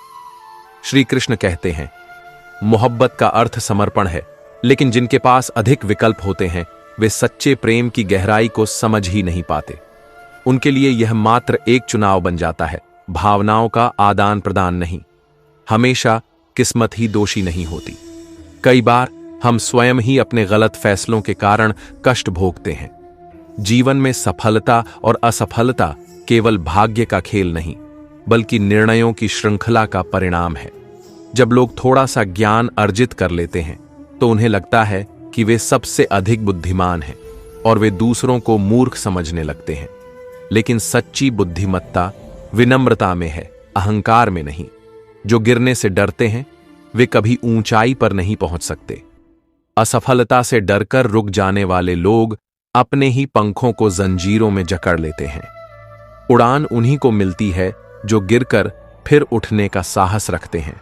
[SPEAKER 1] श्री कृष्ण कहते हैं, मोहब्बत का अर्थ समर्पण है, लेकिन जिनके पास अधिक विकल्प होते हैं वे सच्चे प्रेम की गहराई को समझ ही नहीं पाते। उनके लिए यह मात्र एक चुनाव बन जाता है, भावनाओं का आदान प्रदान नहीं। हमेशा किस्मत ही दोषी नहीं होती। कई बार हम स्वयं ही अपने गलत फैसलों के कारण कष्ट भोगते हैं। जीवन में सफलता और असफलता केवल भाग्य का खेल नहीं, बल्कि निर्णयों की श्रृंखला का परिणाम है। जब लोग थोड़ा सा ज्ञान अर्जित कर लेते हैं तो उन्हें लगता है कि वे सबसे अधिक बुद्धिमान हैं और वे दूसरों को मूर्ख समझने लगते हैं। लेकिन सच्ची बुद्धिमत्ता विनम्रता में है, अहंकार में नहीं। जो गिरने से डरते हैं वे कभी ऊंचाई पर नहीं पहुंच सकते। असफलता से डरकर रुक जाने वाले लोग अपने ही पंखों को जंजीरों में जकड़ लेते हैं। उड़ान उन्हीं को मिलती है जो गिरकर फिर उठने का साहस रखते हैं।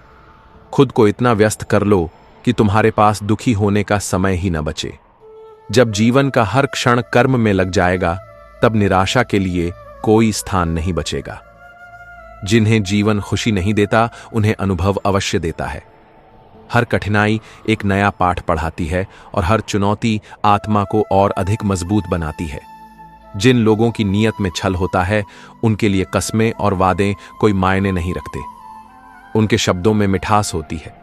[SPEAKER 1] खुद को इतना व्यस्त कर लो कि तुम्हारे पास दुखी होने का समय ही न बचे। जब जीवन का हर क्षण कर्म में लग जाएगा तब निराशा के लिए कोई स्थान नहीं बचेगा। जिन्हें जीवन खुशी नहीं देता उन्हें अनुभव अवश्य देता है। हर कठिनाई एक नया पाठ पढ़ाती है और हर चुनौती आत्मा को और अधिक मजबूत बनाती है। जिन लोगों की नीयत में छल होता है उनके लिए कस्में और वादे कोई मायने नहीं रखते। उनके शब्दों में मिठास होती है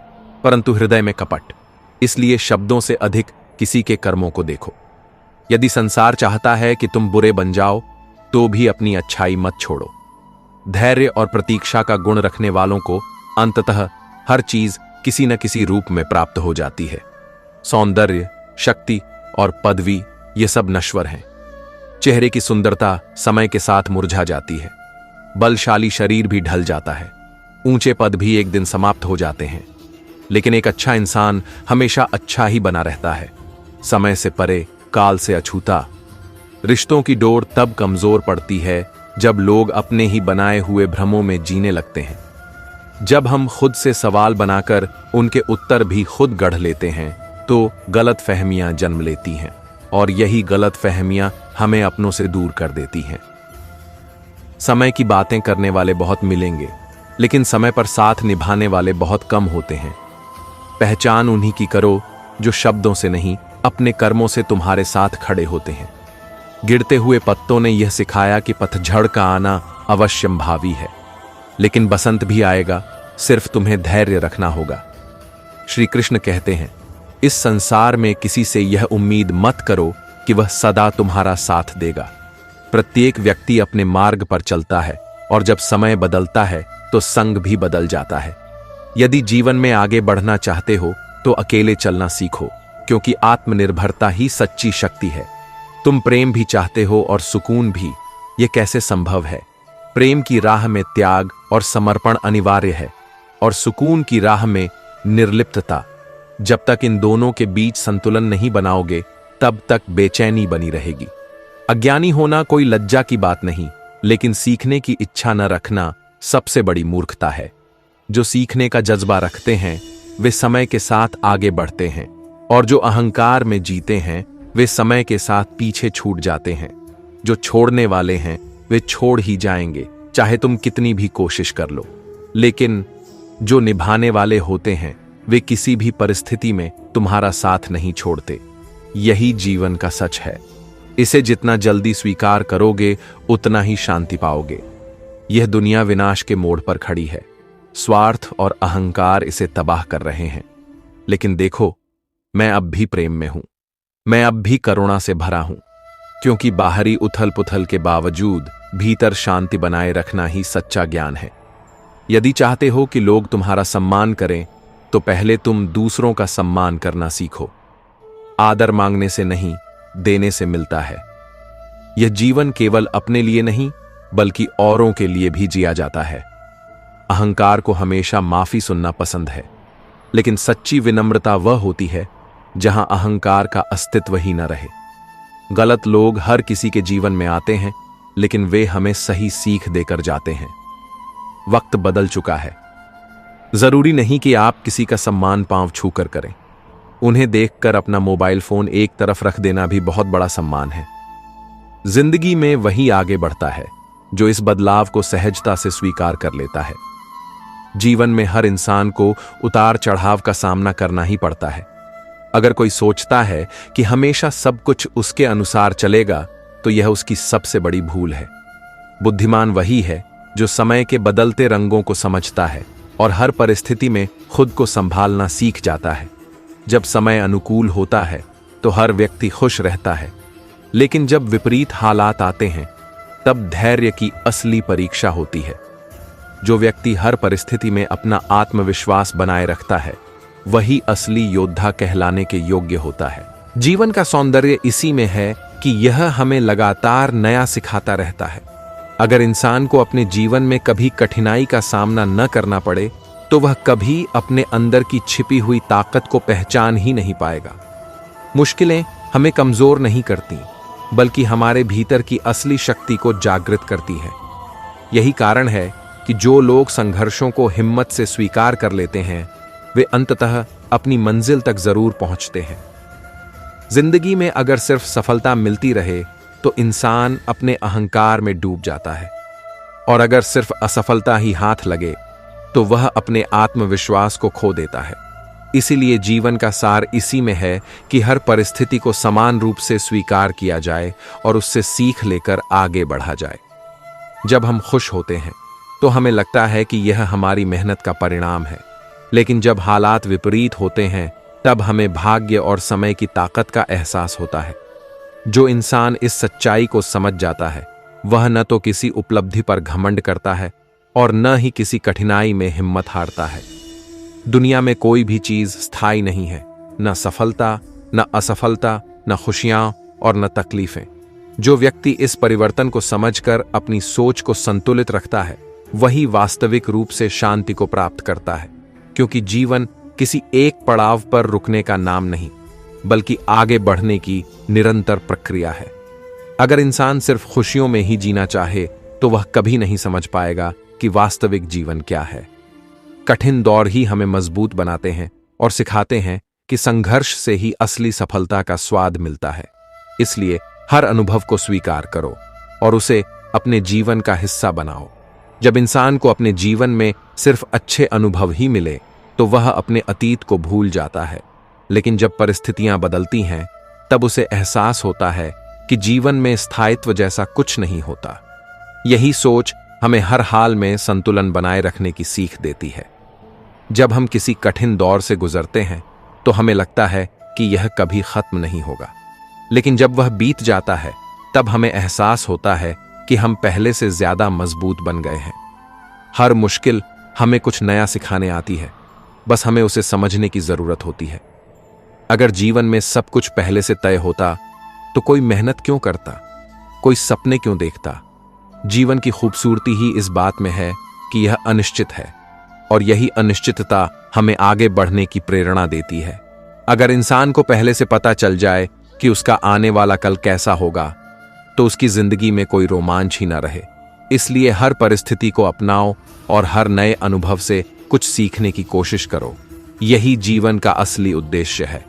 [SPEAKER 1] परंतु हृदय में कपट। इसलिए शब्दों से अधिक किसी के कर्मों को देखो। यदि संसार चाहता है कि तुम बुरे बन जाओ तो भी अपनी अच्छाई मत छोड़ो। धैर्य और प्रतीक्षा का गुण रखने वालों को अंततः हर चीज किसी न किसी रूप में प्राप्त हो जाती है। सौंदर्य, शक्ति और पदवी ये सब नश्वर हैं। चेहरे की सुंदरता समय के साथ मुरझा जाती है। बलशाली शरीर भी ढल जाता है। ऊंचे पद भी एक दिन समाप्त हो जाते हैं। लेकिन एक अच्छा इंसान हमेशा अच्छा ही बना रहता है, समय से परे, काल से अछूता। रिश्तों की डोर तब कमजोर पड़ती है जब लोग अपने ही बनाए हुए भ्रमों में जीने लगते हैं। जब हम खुद से सवाल बनाकर उनके उत्तर भी खुद गढ़ लेते हैं तो गलत फहमियां जन्म लेती हैं, और यही गलत फहमियां हमें अपनों से दूर कर देती हैं। समय की बातें करने वाले बहुत मिलेंगे, लेकिन समय पर साथ निभाने वाले बहुत कम होते हैं। पहचान उन्हीं की करो जो शब्दों से नहीं, अपने कर्मों से तुम्हारे साथ खड़े होते हैं। गिरते हुए पत्तों ने यह सिखाया कि पतझड़ का आना अवश्यंभावी है, लेकिन बसंत भी आएगा, सिर्फ तुम्हें धैर्य रखना होगा। श्री कृष्ण कहते हैं, इस संसार में किसी से यह उम्मीद मत करो कि वह सदा तुम्हारा साथ देगा। प्रत्येक व्यक्ति अपने मार्ग पर चलता है और जब समय बदलता है तो संग भी बदल जाता है। यदि जीवन में आगे बढ़ना चाहते हो तो अकेले चलना सीखो, क्योंकि आत्मनिर्भरता ही सच्ची शक्ति है। तुम प्रेम भी चाहते हो और सुकून भी, ये कैसे संभव है? प्रेम की राह में त्याग और समर्पण अनिवार्य है, और सुकून की राह में निर्लिप्तता। जब तक इन दोनों के बीच संतुलन नहीं बनाओगे, तब तक बेचैनी बनी रहेगी। अज्ञानी होना कोई लज्जा की बात नहीं, लेकिन सीखने की इच्छा न रखना सबसे बड़ी मूर्खता है। जो सीखने का जज्बा रखते हैं वे समय के साथ आगे बढ़ते हैं, और जो अहंकार में जीते हैं वे समय के साथ पीछे छूट जाते हैं। जो छोड़ने वाले हैं वे छोड़ ही जाएंगे, चाहे तुम कितनी भी कोशिश कर लो। लेकिन जो निभाने वाले होते हैं वे किसी भी परिस्थिति में तुम्हारा साथ नहीं छोड़ते। यही जीवन का सच है। इसे जितना जल्दी स्वीकार करोगे उतना ही शांति पाओगे। यह दुनिया विनाश के मोड़ पर खड़ी है। स्वार्थ और अहंकार इसे तबाह कर रहे हैं। लेकिन देखो, मैं अब भी प्रेम में हूं। मैं अब भी करुणा से भरा हूं, क्योंकि बाहरी उथल पुथल के बावजूद भीतर शांति बनाए रखना ही सच्चा ज्ञान है। यदि चाहते हो कि लोग तुम्हारा सम्मान करें, तो पहले तुम दूसरों का सम्मान करना सीखो। आदर मांगने से नहीं, देने से मिलता है। यह जीवन केवल अपने लिए नहीं, बल्कि औरों के लिए भी जिया जाता है। अहंकार को हमेशा माफी सुनना पसंद है, लेकिन सच्ची विनम्रता वह होती है जहां अहंकार का अस्तित्व ही न रहे। गलत लोग हर किसी के जीवन में आते हैं, लेकिन वे हमें सही सीख देकर जाते हैं। वक्त बदल चुका है। जरूरी नहीं कि आप किसी का सम्मान पांव छूकर करें। उन्हें देखकर अपना मोबाइल फोन एक तरफ रख देना भी बहुत बड़ा सम्मान है। जिंदगी में वही आगे बढ़ता है जो इस बदलाव को सहजता से स्वीकार कर लेता है। जीवन में हर इंसान को उतार चढ़ाव का सामना करना ही पड़ता है। अगर कोई सोचता है कि हमेशा सब कुछ उसके अनुसार चलेगा, तो यह उसकी सबसे बड़ी भूल है। बुद्धिमान वही है जो समय के बदलते रंगों को समझता है और हर परिस्थिति में खुद को संभालना सीख जाता है। जब समय अनुकूल होता है तो हर व्यक्ति खुश रहता है, लेकिन जब विपरीत हालात आते हैं तब धैर्य की असली परीक्षा होती है। जो व्यक्ति हर परिस्थिति में अपना आत्मविश्वास बनाए रखता है, वही असली योद्धा कहलाने के योग्य होता है। जीवन का सौंदर्य इसी में है कि यह हमें लगातार नया सिखाता रहता है। अगर इंसान को अपने जीवन में कभी कठिनाई का सामना न करना पड़े, तो वह कभी अपने अंदर की छिपी हुई ताकत को पहचान ही नहीं पाएगा। मुश्किलें हमें कमजोर नहीं करती, बल्कि हमारे भीतर की असली शक्ति को जागृत करती है। यही कारण है कि जो लोग संघर्षों को हिम्मत से स्वीकार कर लेते हैं, वे अंततः अपनी मंजिल तक जरूर पहुंचते हैं। जिंदगी में अगर सिर्फ सफलता मिलती रहे तो इंसान अपने अहंकार में डूब जाता है, और अगर सिर्फ असफलता ही हाथ लगे तो वह अपने आत्मविश्वास को खो देता है। इसीलिए जीवन का सार इसी में है कि हर परिस्थिति को समान रूप से स्वीकार किया जाए और उससे सीख लेकर आगे बढ़ा जाए। जब हम खुश होते हैं तो हमें लगता है कि यह हमारी मेहनत का परिणाम है, लेकिन जब हालात विपरीत होते हैं तब हमें भाग्य और समय की ताकत का एहसास होता है। जो इंसान इस सच्चाई को समझ जाता है, वह न तो किसी उपलब्धि पर घमंड करता है और न ही किसी कठिनाई में हिम्मत हारता है। दुनिया में कोई भी चीज स्थायी नहीं है, न सफलता, न असफलता, न खुशियां और न तकलीफें। जो व्यक्ति इस परिवर्तन को समझकर अपनी सोच को संतुलित रखता है, वही वास्तविक रूप से शांति को प्राप्त करता है, क्योंकि जीवन किसी एक पड़ाव पर रुकने का नाम नहीं, बल्कि आगे बढ़ने की निरंतर प्रक्रिया है। अगर इंसान सिर्फ खुशियों में ही जीना चाहे तो वह कभी नहीं समझ पाएगा कि वास्तविक जीवन क्या है। कठिन दौर ही हमें मजबूत बनाते हैं और सिखाते हैं कि संघर्ष से ही असली सफलता का स्वाद मिलता है। इसलिए हर अनुभव को स्वीकार करो और उसे अपने जीवन का हिस्सा बनाओ। जब इंसान को अपने जीवन में सिर्फ अच्छे अनुभव ही मिले तो वह अपने अतीत को भूल जाता है, लेकिन जब परिस्थितियां बदलती हैं तब उसे एहसास होता है कि जीवन में स्थायित्व जैसा कुछ नहीं होता। यही सोच हमें हर हाल में संतुलन बनाए रखने की सीख देती है। जब हम किसी कठिन दौर से गुजरते हैं तो हमें लगता है कि यह कभी खत्म नहीं होगा, लेकिन जब वह बीत जाता है तब हमें एहसास होता है कि हम पहले से ज्यादा मजबूत बन गए हैं। हर मुश्किल हमें कुछ नया सिखाने आती है, बस हमें उसे समझने की जरूरत होती है। अगर जीवन में सब कुछ पहले से तय होता तो कोई मेहनत क्यों करता, कोई सपने क्यों देखता। जीवन की खूबसूरती ही इस बात में है कि यह अनिश्चित है, और यही अनिश्चितता हमें आगे बढ़ने की प्रेरणा देती है। अगर इंसान को पहले से पता चल जाए कि उसका आने वाला कल कैसा होगा, तो उसकी जिंदगी में कोई रोमांच ही न रहे। इसलिए हर परिस्थिति को अपनाओ और हर नए अनुभव से कुछ सीखने की कोशिश करो। यही जीवन का असली उद्देश्य है।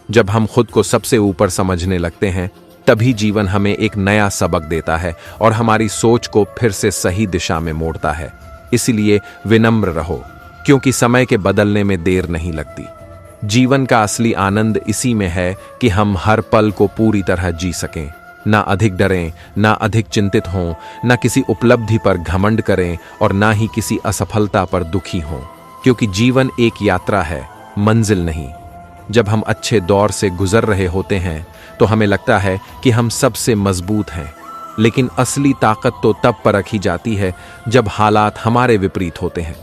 [SPEAKER 1] जब हम खुद को सबसे ऊपर समझने लगते हैं, तभी जीवन हमें एक नया सबक देता है और हमारी सोच को फिर से सही दिशा में मोड़ता है। इसलिए विनम्र रहो, क्योंकि समय के बदलने में देर नहीं लगती। जीवन का असली आनंद इसी में है कि हम हर पल को पूरी तरह जी सकें, ना अधिक डरें, ना अधिक चिंतित हों, ना किसी उपलब्धि पर घमंड करें और ना ही किसी असफलता पर दुखी हों, क्योंकि जीवन एक यात्रा है, मंजिल नहीं। जब हम अच्छे दौर से गुजर रहे होते हैं तो हमें लगता है कि हम सबसे मजबूत हैं, लेकिन असली ताकत तो तब परखी जाती है जब हालात हमारे विपरीत होते हैं।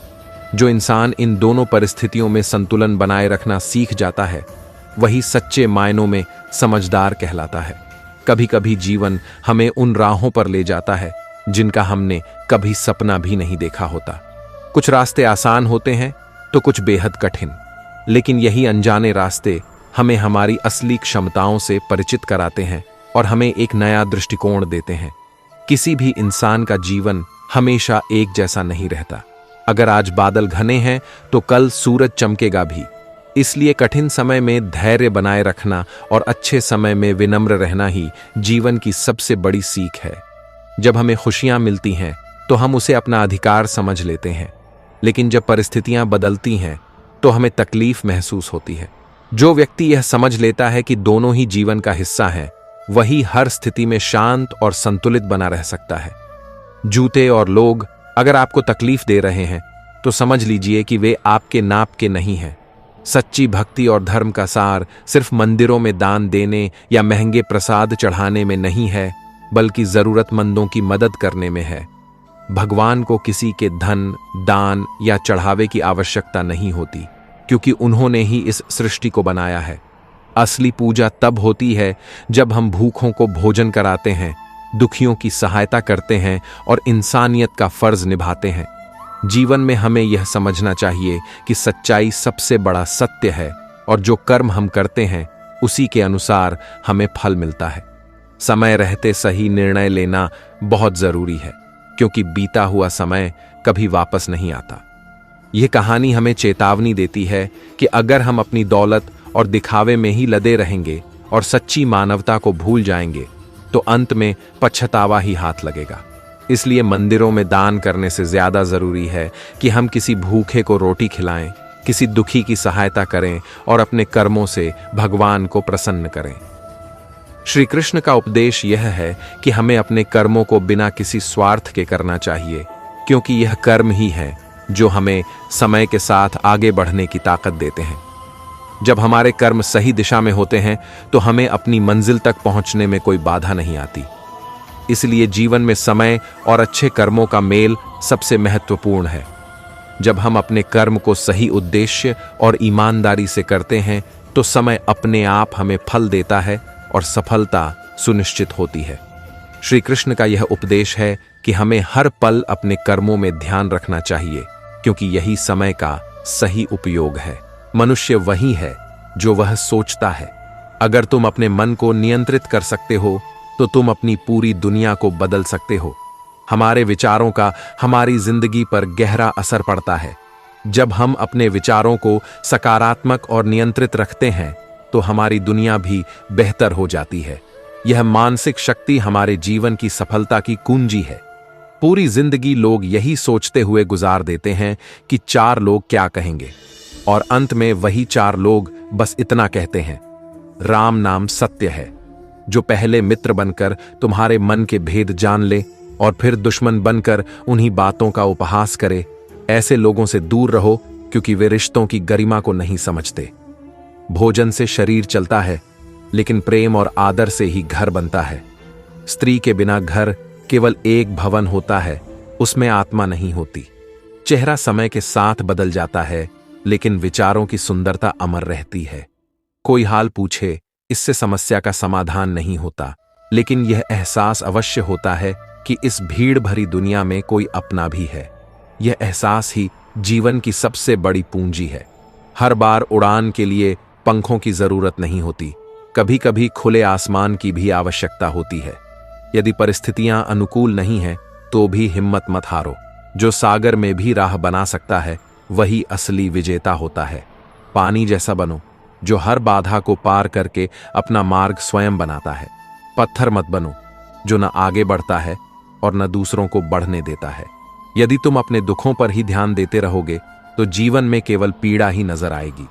[SPEAKER 1] जो इंसान इन दोनों परिस्थितियों में संतुलन बनाए रखना सीख जाता है, वही सच्चे मायनों में समझदार कहलाता है। कभी कभी जीवन हमें उन राहों पर ले जाता है जिनका हमने कभी सपना भी नहीं देखा होता। कुछ रास्ते आसान होते हैं तो कुछ बेहद कठिन, लेकिन यही अनजाने रास्ते हमें हमारी असली क्षमताओं से परिचित कराते हैं और हमें एक नया दृष्टिकोण देते हैं। किसी भी इंसान का जीवन हमेशा एक जैसा नहीं रहता। अगर आज बादल घने हैं तो कल सूरज चमकेगा भी। इसलिए कठिन समय में धैर्य बनाए रखना और अच्छे समय में विनम्र रहना ही जीवन की सबसे बड़ी सीख है। जब हमें खुशियां मिलती हैं तो हम उसे अपना अधिकार समझ लेते हैं, लेकिन जब परिस्थितियां बदलती हैं तो हमें तकलीफ महसूस होती है। जो व्यक्ति यह समझ लेता है कि दोनों ही जीवन का हिस्सा है, वही हर स्थिति में शांत और संतुलित बना रह सकता है। जूते और लोग अगर आपको तकलीफ दे रहे हैं तो समझ लीजिए कि वे आपके नाप के नहीं हैं। सच्ची भक्ति और धर्म का सार सिर्फ मंदिरों में दान देने या महंगे प्रसाद चढ़ाने में नहीं है, बल्कि जरूरतमंदों की मदद करने में है। भगवान को किसी के धन, दान या चढ़ावे की आवश्यकता नहीं होती, क्योंकि उन्होंने ही इस सृष्टि को बनाया है। असली पूजा तब होती है जब हम भूखों को भोजन कराते हैं, दुखियों की सहायता करते हैं और इंसानियत का फर्ज निभाते हैं। जीवन में हमें यह समझना चाहिए कि सच्चाई सबसे बड़ा सत्य है और जो कर्म हम करते हैं उसी के अनुसार हमें फल मिलता है। समय रहते सही निर्णय लेना बहुत जरूरी है, क्योंकि बीता हुआ समय कभी वापस नहीं आता। यह कहानी हमें चेतावनी देती है कि अगर हम अपनी दौलत और दिखावे में ही लदे रहेंगे और सच्ची मानवता को भूल जाएंगे तो अंत में पछतावा ही हाथ लगेगा। इसलिए मंदिरों में दान करने से ज्यादा जरूरी है कि हम किसी भूखे को रोटी खिलाएं, किसी दुखी की सहायता करें और अपने कर्मों से भगवान को प्रसन्न करें। श्री कृष्ण का उपदेश यह है कि हमें अपने कर्मों को बिना किसी स्वार्थ के करना चाहिए, क्योंकि यह कर्म ही है जो हमें समय के साथ आगे बढ़ने की ताकत देते हैं। जब हमारे कर्म सही दिशा में होते हैं तो हमें अपनी मंजिल तक पहुंचने में कोई बाधा नहीं आती। इसलिए जीवन में समय और अच्छे कर्मों का मेल सबसे महत्वपूर्ण है। जब हम अपने कर्म को सही उद्देश्य और ईमानदारी से करते हैं तो समय अपने आप हमें फल देता है और सफलता सुनिश्चित होती है। श्री कृष्ण का यह उपदेश है कि हमें हर पल अपने कर्मों में ध्यान रखना चाहिए, क्योंकि यही समय का सही उपयोग है। मनुष्य वही है जो वह सोचता है। अगर तुम अपने मन को नियंत्रित कर सकते हो तो तुम अपनी पूरी दुनिया को बदल सकते हो। हमारे विचारों का हमारी जिंदगी पर गहरा असर पड़ता है। जब हम अपने विचारों को सकारात्मक और नियंत्रित रखते हैं तो हमारी दुनिया भी बेहतर हो जाती है। यह मानसिक शक्ति हमारे जीवन की सफलता की कुंजी है। पूरी जिंदगी लोग यही सोचते हुए गुजार देते हैं कि 4 लोग क्या कहेंगे, और अंत में वही 4 लोग बस इतना कहते हैं, राम नाम सत्य है। जो पहले मित्र बनकर तुम्हारे मन के भेद जान ले और फिर दुश्मन बनकर उन्हीं बातों का उपहास करे, ऐसे लोगों से दूर रहो, क्योंकि वे रिश्तों की गरिमा को नहीं समझते। भोजन से शरीर चलता है, लेकिन प्रेम और आदर से ही घर बनता है। स्त्री के बिना घर केवल एक भवन होता है, उसमें आत्मा नहीं होती। चेहरा समय के साथ बदल जाता है, लेकिन विचारों की सुंदरता अमर रहती है। कोई हाल पूछे इससे समस्या का समाधान नहीं होता, लेकिन यह एहसास अवश्य होता है कि इस भीड़ भरी दुनिया में कोई अपना भी है। यह एहसास ही जीवन की सबसे बड़ी पूंजी है। हर बार उड़ान के लिए पंखों की जरूरत नहीं होती, कभी कभी खुले आसमान की भी आवश्यकता होती है। यदि परिस्थितियां अनुकूल नहीं हैं, तो भी हिम्मत मत हारो। जो सागर में भी राह बना सकता है, वही असली विजेता होता है। पानी जैसा बनो, जो हर बाधा को पार करके अपना मार्ग स्वयं बनाता है। पत्थर मत बनो, जो न आगे बढ़ता है और न दूसरों को बढ़ने देता है। यदि तुम अपने दुखों पर ही ध्यान देते रहोगे, तो जीवन में केवल पीड़ा ही नजर आएगी।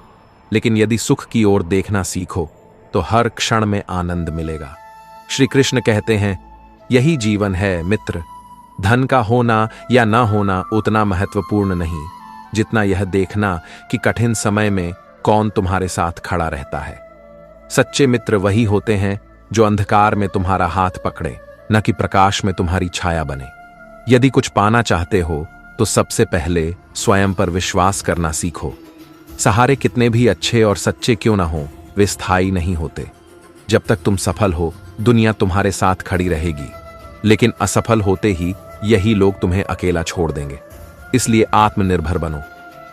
[SPEAKER 1] लेकिन यदि सुख की ओर देखना सीखो, तो हर क्षण में आनंद मिलेगा। श्री कृष्ण कहते हैं, यही जीवन है मित्र। धन का होना या ना होना उतना महत्वपूर्ण नहीं, जितना यह देखना कि कठिन समय में कौन तुम्हारे साथ खड़ा रहता है। सच्चे मित्र वही होते हैं जो अंधकार में तुम्हारा हाथ पकड़े, न कि प्रकाश में तुम्हारी छाया बने। यदि कुछ पाना चाहते हो, तो सबसे पहले स्वयं पर विश्वास करना सीखो। सहारे कितने भी अच्छे और सच्चे क्यों ना हो, वे स्थायी नहीं होते। जब तक तुम सफल हो, दुनिया तुम्हारे साथ खड़ी रहेगी, लेकिन असफल होते ही यही लोग तुम्हें अकेला छोड़ देंगे। इसलिए आत्मनिर्भर बनो,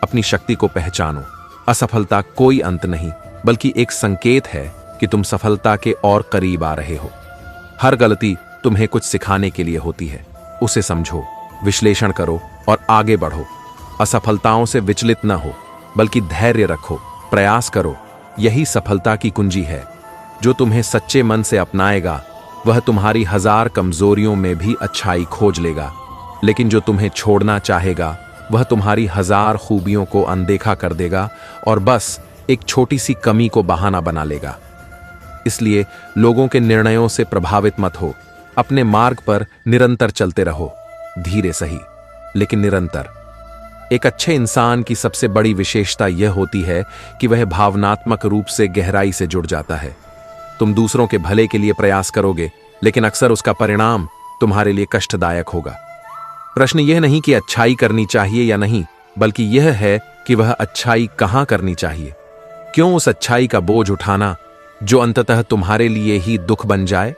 [SPEAKER 1] अपनी शक्ति को पहचानो। असफलता कोई अंत नहीं, बल्कि एक संकेत है कि तुम सफलता के और करीब आ रहे हो। हर गलती तुम्हें कुछ सिखाने के लिए होती है। उसे समझो, विश्लेषण करो और आगे बढ़ो। असफलताओं से विचलित न हो, बल्कि धैर्य रखो, प्रयास करो। यही सफलता की कुंजी है। जो तुम्हें सच्चे मन से अपनाएगा, वह तुम्हारी 1000 कमजोरियों में भी अच्छाई खोज लेगा। लेकिन जो तुम्हें छोड़ना चाहेगा, वह तुम्हारी 1000 खूबियों को अनदेखा कर देगा और बस एक छोटी सी कमी को बहाना बना लेगा। इसलिए लोगों के निर्णयों से प्रभावित मत हो। अपने मार्ग पर निरंतर चलते रहो, धीरे सही लेकिन निरंतर। एक अच्छे इंसान की सबसे बड़ी विशेषता यह होती है कि वह भावनात्मक रूप से गहराई से जुड़ जाता है। तुम दूसरों के भले के लिए प्रयास करोगे, लेकिन अक्सर उसका परिणाम तुम्हारे लिए कष्टदायक होगा। प्रश्न यह नहीं कि अच्छाई करनी चाहिए या नहीं, बल्कि यह है कि वह अच्छाई कहां करनी चाहिए। क्यों उस अच्छाई का बोझ उठाना जो अंततः तुम्हारे लिए ही दुख बन जाए?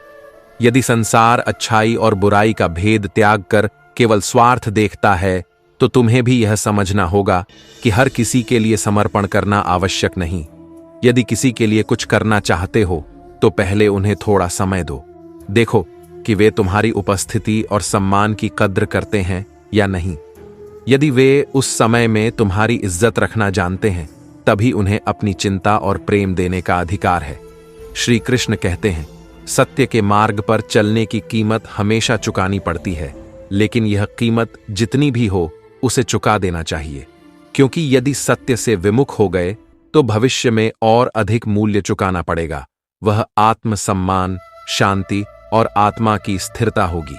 [SPEAKER 1] यदि संसार अच्छाई और बुराई का भेद त्याग कर केवल स्वार्थ देखता है, तो तुम्हें भी यह समझना होगा कि हर किसी के लिए समर्पण करना आवश्यक नहीं। यदि किसी के लिए कुछ करना चाहते हो, तो पहले उन्हें थोड़ा समय दो। देखो कि वे तुम्हारी उपस्थिति और सम्मान की कद्र करते हैं या नहीं। यदि वे उस समय में तुम्हारी इज्जत रखना जानते हैं, तभी उन्हें अपनी चिंता और प्रेम देने का अधिकार है। श्री कृष्ण कहते हैं, सत्य के मार्ग पर चलने की कीमत हमेशा चुकानी पड़ती है, लेकिन यह कीमत जितनी भी हो, उसे चुका देना चाहिए। क्योंकि यदि सत्य से विमुख हो गए, तो भविष्य में और अधिक मूल्य चुकाना पड़ेगा। वह आत्मसम्मान, शांति और आत्मा की स्थिरता होगी।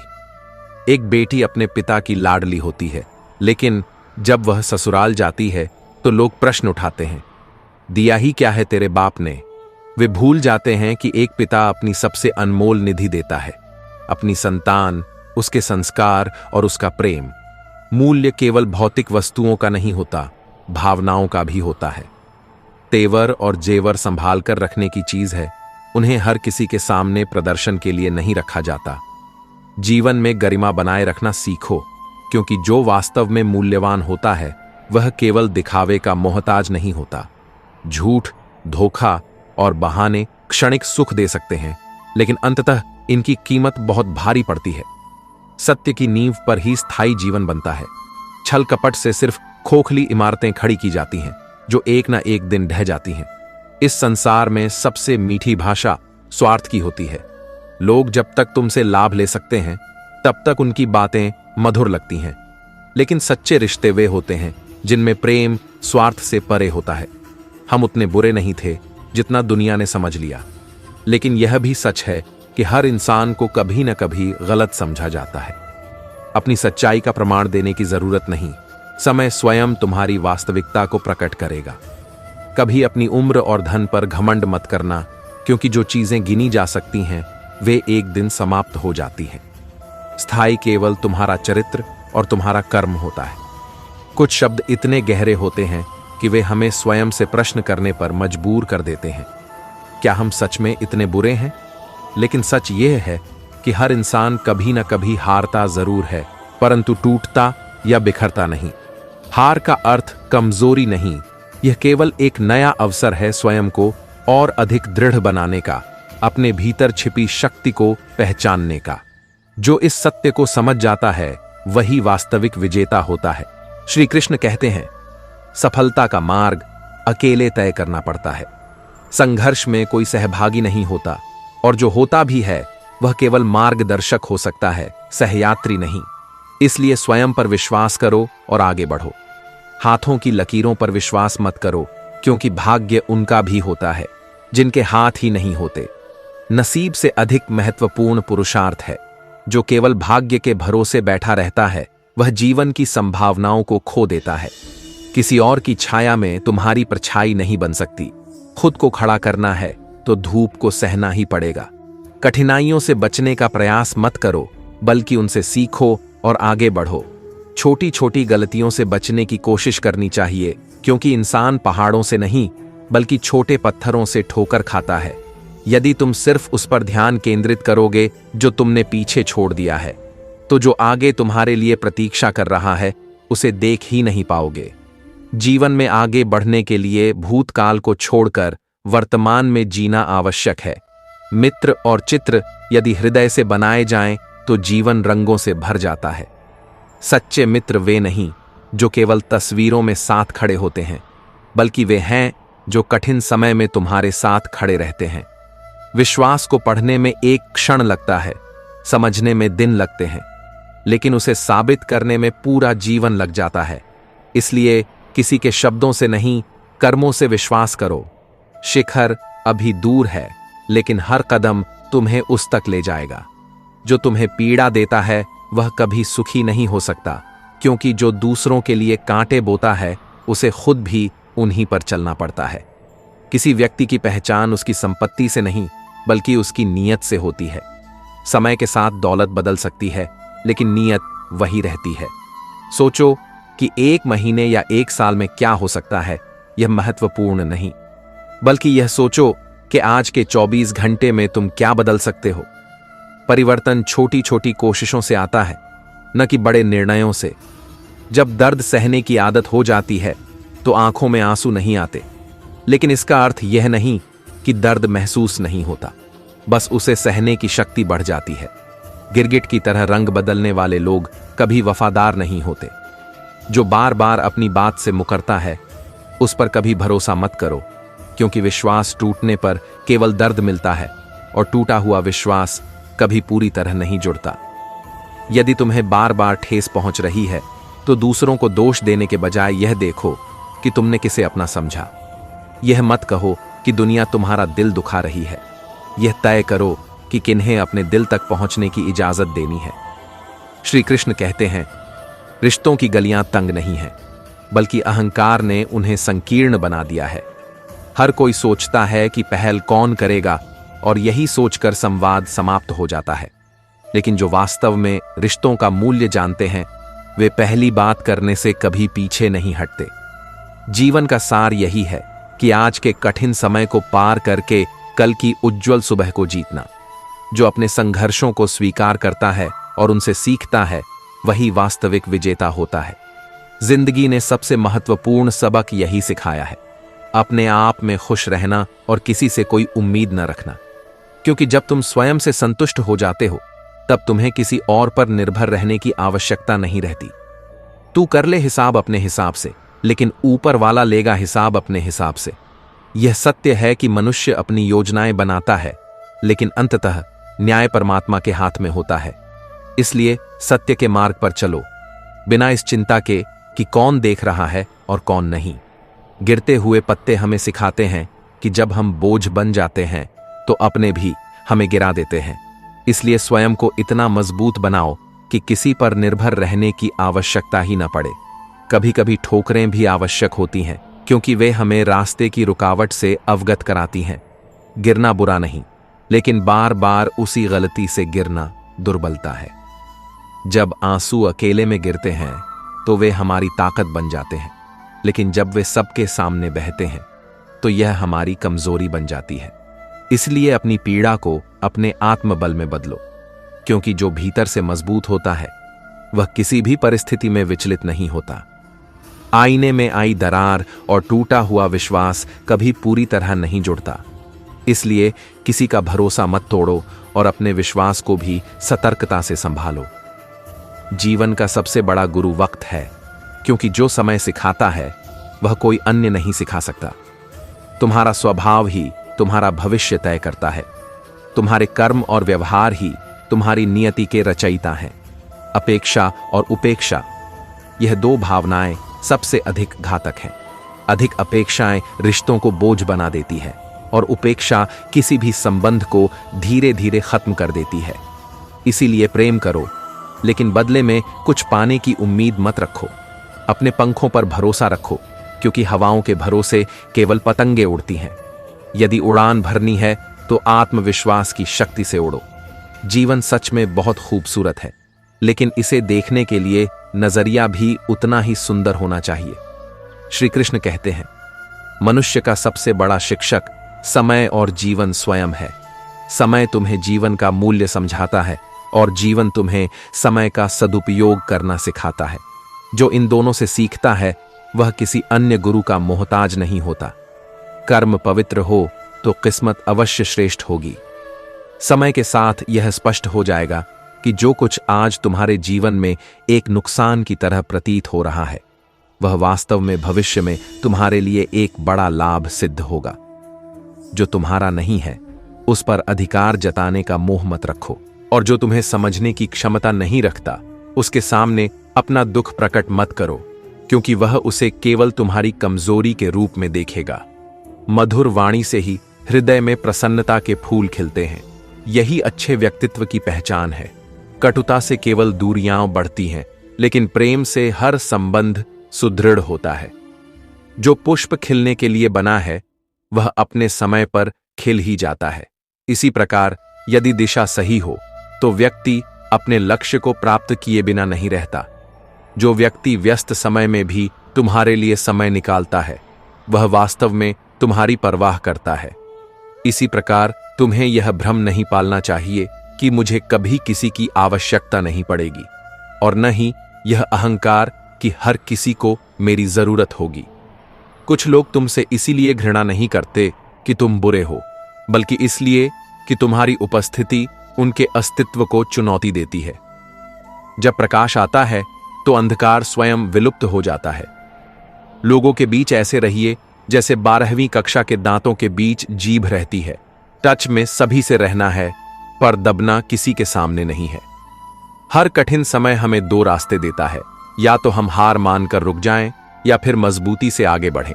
[SPEAKER 1] एक बेटी अपने पिता की लाडली होती है, लेकिन जब वह ससुराल जाती है, तो लोग प्रश्न उठाते हैं, दिया ही क्या है तेरे बाप ने? वे भूल जाते हैं कि एक पिता अपनी सबसे अनमोल निधि देता है, अपनी संतान, उसके संस्कार और उसका प्रेम। मूल्य केवल भौतिक वस्तुओं का नहीं होता, भावनाओं का भी होता है। तेवर और जेवर संभाल कर रखने की चीज है, उन्हें हर किसी के सामने प्रदर्शन के लिए नहीं रखा जाता। जीवन में गरिमा बनाए रखना सीखो, क्योंकि जो वास्तव में मूल्यवान होता है, वह केवल दिखावे का मोहताज नहीं होता। झूठ, धोखा और बहाने क्षणिक सुख दे सकते हैं, लेकिन अंततः इनकी कीमत बहुत भारी पड़ती है। सत्य की नींव पर ही स्थायी जीवन बनता है। छल कपट से सिर्फ खोखली इमारतें खड़ी की जाती हैं, जो एक ना एक दिन ढह जाती हैं। इस संसार में सबसे मीठी भाषा स्वार्थ की होती है। लोग जब तक तुमसे लाभ ले सकते हैं, तब तक उनकी बातें मधुर लगती हैं। लेकिन सच्चे रिश्ते वे होते हैं जिनमें प्रेम स्वार्थ से परे होता है। हम उतने बुरे नहीं थे जितना दुनिया ने समझ लिया, लेकिन यह भी सच है कि हर इंसान को कभी न कभी गलत समझा जाता है। अपनी सच्चाई का प्रमाण देने की जरूरत नहीं, समय स्वयं तुम्हारी वास्तविकता को प्रकट करेगा। कभी अपनी उम्र और धन पर घमंड मत करना, क्योंकि जो चीजें गिनी जा सकती हैं, वे एक दिन समाप्त हो जाती हैं। स्थायी केवल तुम्हारा चरित्र और तुम्हारा कर्म होता है। कुछ शब्द इतने गहरे होते हैं कि वे हमें स्वयं से प्रश्न करने पर मजबूर कर देते हैं। क्या हम सच में इतने बुरे हैं? लेकिन सच यह है कि हर इंसान कभी न कभी हारता जरूर है, परंतु टूटता या बिखरता नहीं। हार का अर्थ कमजोरी नहीं, यह केवल एक नया अवसर है स्वयं को और अधिक दृढ़ बनाने का, अपने भीतर छिपी शक्ति को पहचानने का। जो इस सत्य को समझ जाता है वही वास्तविक विजेता होता है। श्री कृष्ण कहते हैं, सफलता का मार्ग अकेले तय करना पड़ता है। संघर्ष में कोई सहभागी नहीं होता, और जो होता भी है वह केवल मार्गदर्शक हो सकता है, सहयात्री नहीं। इसलिए स्वयं पर विश्वास करो और आगे बढ़ो। हाथों की लकीरों पर विश्वास मत करो, क्योंकि भाग्य उनका भी होता है जिनके हाथ ही नहीं होते। नसीब से अधिक महत्वपूर्ण पुरुषार्थ है। जो केवल भाग्य के भरोसे बैठा रहता है वह जीवन की संभावनाओं को खो देता है। किसी और की छाया में तुम्हारी परछाई नहीं बन सकती। खुद को खड़ा करना है तो धूप को सहना ही पड़ेगा। कठिनाइयों से बचने का प्रयास मत करो, बल्कि उनसे सीखो और आगे बढ़ो। छोटी छोटी गलतियों से बचने की कोशिश करनी चाहिए, क्योंकि इंसान पहाड़ों से नहीं बल्कि छोटे पत्थरों से ठोकर खाता है। यदि तुम सिर्फ उस पर ध्यान केंद्रित करोगे जो तुमने पीछे छोड़ दिया है, तो जो आगे तुम्हारे लिए प्रतीक्षा कर रहा है उसे देख ही नहीं पाओगे। जीवन में आगे बढ़ने के लिए भूतकाल को छोड़कर वर्तमान में जीना आवश्यक है। मित्र और चित्र यदि हृदय से बनाए जाएं तो जीवन रंगों से भर जाता है। सच्चे मित्र वे नहीं जो केवल तस्वीरों में साथ खड़े होते हैं, बल्कि वे हैं जो कठिन समय में तुम्हारे साथ खड़े रहते हैं। विश्वास को पढ़ने में एक क्षण लगता है, समझने में दिन लगते हैं, लेकिन उसे साबित करने में पूरा जीवन लग जाता है। इसलिए किसी के शब्दों से नहीं, कर्मों से विश्वास करो। शिखर अभी दूर है, लेकिन हर कदम तुम्हें उस तक ले जाएगा। जो तुम्हें पीड़ा देता है वह कभी सुखी नहीं हो सकता, क्योंकि जो दूसरों के लिए कांटे बोता है उसे खुद भी उन्हीं पर चलना पड़ता है। किसी व्यक्ति की पहचान उसकी संपत्ति से नहीं बल्कि उसकी नीयत से होती है। समय के साथ दौलत बदल सकती है, लेकिन नीयत वही रहती है। सोचो कि 1 महीने या 1 साल में क्या हो सकता है, यह महत्वपूर्ण नहीं, बल्कि यह सोचो कि आज के 24 घंटे में तुम क्या बदल सकते हो। परिवर्तन छोटी छोटी कोशिशों से आता है, न कि बड़े निर्णयों से। जब दर्द सहने की आदत हो जाती है तो आंखों में आंसू नहीं आते, लेकिन इसका अर्थ यह नहीं कि दर्द महसूस नहीं होता, बस उसे सहने की शक्ति बढ़ जाती है। गिरगिट की तरह रंग बदलने वाले लोग कभी वफादार नहीं होते। जो बार बार अपनी बात से मुकरता है उस पर कभी भरोसा मत करो, क्योंकि विश्वास टूटने पर केवल दर्द मिलता है और टूटा हुआ विश्वास कभी पूरी तरह नहीं जुड़ता। यदि तुम्हें बार बार ठेस पहुंच रही है तो दूसरों को दोष देने के बजाय यह देखो कि तुमने किसे अपना समझा। यह मत कहो कि दुनिया तुम्हारा दिल दुखा रही है। यह तय करो कि किन्हें अपने दिल तक पहुंचने की इजाजत देनी है। श्री कृष्ण कहते हैं, रिश्तों की गलियां तंग नहीं हैं, बल्कि अहंकार ने उन्हें संकीर्ण बना दिया है। हर कोई सोचता है कि पहल कौन करेगा, और यही सोचकर संवाद समाप्त हो जाता है। लेकिन जो वास्तव में रिश्तों का मूल्य जानते हैं वे पहली बात करने से कभी पीछे नहीं हटते। जीवन का सार यही है कि आज के कठिन समय को पार करके कल की उज्जवल सुबह को जीतना। जो अपने संघर्षों को स्वीकार करता है और उनसे सीखता है वही वास्तविक विजेता होता है। जिंदगी ने सबसे महत्वपूर्ण सबक यही सिखाया है, अपने आप में खुश रहना और किसी से कोई उम्मीद न रखना। क्योंकि जब तुम स्वयं से संतुष्ट हो जाते हो तब तुम्हें किसी और पर निर्भर रहने की आवश्यकता नहीं रहती। तू कर ले हिसाब अपने हिसाब से, लेकिन ऊपर वाला लेगा हिसाब अपने हिसाब से। यह सत्य है कि मनुष्य अपनी योजनाएं बनाता है, लेकिन अंततः न्याय परमात्मा के हाथ में होता है। इसलिए सत्य के मार्ग पर चलो, बिना इस चिंता के कि कौन देख रहा है और कौन नहीं। गिरते हुए पत्ते हमें सिखाते हैं कि जब हम बोझ बन जाते हैं तो अपने भी हमें गिरा देते हैं। इसलिए स्वयं को इतना मजबूत बनाओ कि किसी पर निर्भर रहने की आवश्यकता ही न पड़े। कभी कभी ठोकरें भी आवश्यक होती हैं, क्योंकि वे हमें रास्ते की रुकावट से अवगत कराती हैं। गिरना बुरा नहीं, लेकिन बार बार उसी गलती से गिरना दुर्बलता है। जब आंसू अकेले में गिरते हैं तो वे हमारी ताकत बन जाते हैं, लेकिन जब वे सबके सामने बहते हैं तो यह हमारी कमजोरी बन जाती है। इसलिए अपनी पीड़ा को अपने आत्मबल में बदलो, क्योंकि जो भीतर से मजबूत होता है वह किसी भी परिस्थिति में विचलित नहीं होता। आईने में आई दरार और टूटा हुआ विश्वास कभी पूरी तरह नहीं जुड़ता। इसलिए किसी का भरोसा मत तोड़ो और अपने विश्वास को भी सतर्कता से संभालो। जीवन का सबसे बड़ा गुरु वक्त है, क्योंकि जो समय सिखाता है वह कोई अन्य नहीं सिखा सकता। तुम्हारा स्वभाव ही तुम्हारा भविष्य तय करता है। तुम्हारे कर्म और व्यवहार ही तुम्हारी नियति के रचयिता हैं। अपेक्षा और उपेक्षा, यह दो भावनाएं सबसे अधिक घातक हैं। अधिक अपेक्षाएं रिश्तों को बोझ बना देती है और उपेक्षा किसी भी संबंध को धीरे धीरे खत्म कर देती है। इसीलिए प्रेम करो, लेकिन बदले में कुछ पाने की उम्मीद मत रखो। अपने पंखों पर भरोसा रखो, क्योंकि हवाओं के भरोसे केवल पतंगे उड़ती हैं। यदि उड़ान भरनी है तो आत्मविश्वास की शक्ति से उड़ो। जीवन सच में बहुत खूबसूरत है, लेकिन इसे देखने के लिए नजरिया भी उतना ही सुंदर होना चाहिए। श्री कृष्ण कहते हैं, मनुष्य का सबसे बड़ा शिक्षक समय और जीवन स्वयं है। समय तुम्हें जीवन का मूल्य समझाता है और जीवन तुम्हें समय का सदुपयोग करना सिखाता है। जो इन दोनों से सीखता है वह किसी अन्य गुरु का मोहताज नहीं होता। कर्म पवित्र हो तो किस्मत अवश्य श्रेष्ठ होगी। समय के साथ यह स्पष्ट हो जाएगा कि जो कुछ आज तुम्हारे जीवन में एक नुकसान की तरह प्रतीत हो रहा है वह वास्तव में भविष्य में तुम्हारे लिए एक बड़ा लाभ सिद्ध होगा। जो तुम्हारा नहीं है उस पर अधिकार जताने का मोह मत रखो, और जो तुम्हें समझने की क्षमता नहीं रखता उसके सामने अपना दुख प्रकट मत करो, क्योंकि वह उसे केवल तुम्हारी कमजोरी के रूप में देखेगा। मधुर वाणी से ही हृदय में प्रसन्नता के फूल खिलते हैं। यही अच्छे व्यक्तित्व की पहचान है। कटुता से केवल दूरियां बढ़ती हैं, लेकिन प्रेम से हर संबंध सुदृढ़ होता है। जो पुष्प खिलने के लिए बना है वह अपने समय पर खिल ही जाता है। इसी प्रकार यदि दिशा सही हो तो व्यक्ति अपने लक्ष्य को प्राप्त किए बिना नहीं रहता। जो व्यक्ति व्यस्त समय में भी तुम्हारे लिए समय निकालता है वह वास्तव में तुम्हारी परवाह करता है। इसी प्रकार तुम्हें यह भ्रम नहीं पालना चाहिए कि मुझे कभी किसी की आवश्यकता नहीं पड़ेगी, और न ही यह अहंकार कि हर किसी को मेरी जरूरत होगी। कुछ लोग तुमसे इसीलिए घृणा नहीं करते कि तुम बुरे हो, बल्कि इसलिए कि तुम्हारी उपस्थिति उनके अस्तित्व को चुनौती देती है। जब प्रकाश आता है तो अंधकार स्वयं विलुप्त हो जाता है। लोगों के बीच ऐसे रहिए जैसे 12वीं कक्षा के दांतों के बीच जीभ रहती है। टच में सभी से रहना है, पर दबना किसी के सामने नहीं है। हर कठिन समय हमें दो रास्ते देता है, या तो हम हार मानकर रुक जाएं या फिर मजबूती से आगे बढ़ें।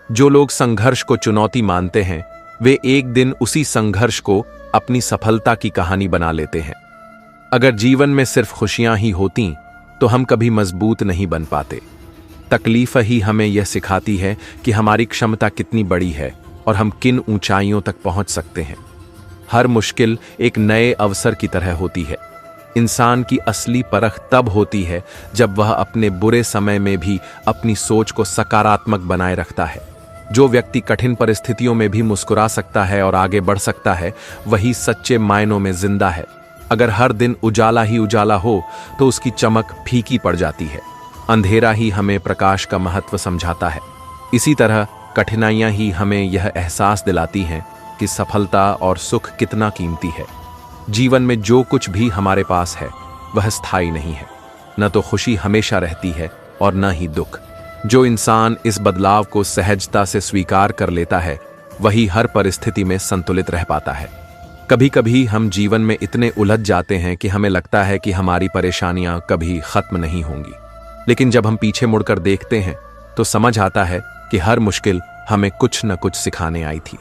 [SPEAKER 1] जो लोग संघर्ष को चुनौती मानते हैं वे एक दिन उसी संघर्ष को अपनी सफलता की कहानी बना लेते हैं। अगर जीवन में सिर्फ खुशियां ही होती तो हम कभी मजबूत नहीं बन पाते। तकलीफ ही हमें यह सिखाती है कि हमारी क्षमता कितनी बड़ी है और हम किन ऊंचाइयों तक पहुंच सकते हैं। हर मुश्किल एक नए अवसर की तरह होती है। इंसान की असली परख तब होती है जब वह अपने बुरे समय में भी अपनी सोच को सकारात्मक बनाए रखता है। जो व्यक्ति कठिन परिस्थितियों में भी मुस्कुरा सकता है और आगे बढ़ सकता है वही सच्चे मायनों में जिंदा है। अगर हर दिन उजाला ही उजाला हो तो उसकी चमक फीकी पड़ जाती है। अंधेरा ही हमें प्रकाश का महत्व समझाता है। इसी तरह कठिनाइयां ही हमें यह एहसास दिलाती हैं कि सफलता और सुख कितना कीमती है। जीवन में जो कुछ भी हमारे पास है वह स्थायी नहीं है। न तो खुशी हमेशा रहती है और न ही दुख। जो इंसान इस बदलाव को सहजता से स्वीकार कर लेता है वही हर परिस्थिति में संतुलित रह पाता है। कभी कभी हम जीवन में इतने उलझ जाते हैं कि हमें लगता है कि हमारी परेशानियां कभी खत्म नहीं होंगी, लेकिन जब हम पीछे मुड़कर देखते हैं तो समझ आता है कि हर मुश्किल हमें कुछ न कुछ सिखाने आई थी।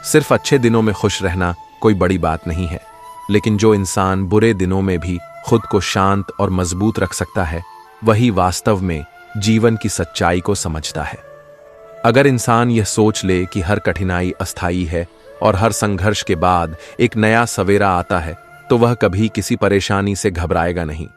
[SPEAKER 1] सिर्फ अच्छे दिनों में खुश रहना कोई बड़ी बात नहीं है, लेकिन जो इंसान बुरे दिनों में भी खुद को शांत और मजबूत रख सकता है वही वास्तव में जीवन की सच्चाई को समझता है। अगर इंसान यह सोच ले कि हर कठिनाई अस्थायी है और हर संघर्ष के बाद एक नया सवेरा आता है तो वह कभी किसी परेशानी से घबराएगा नहीं।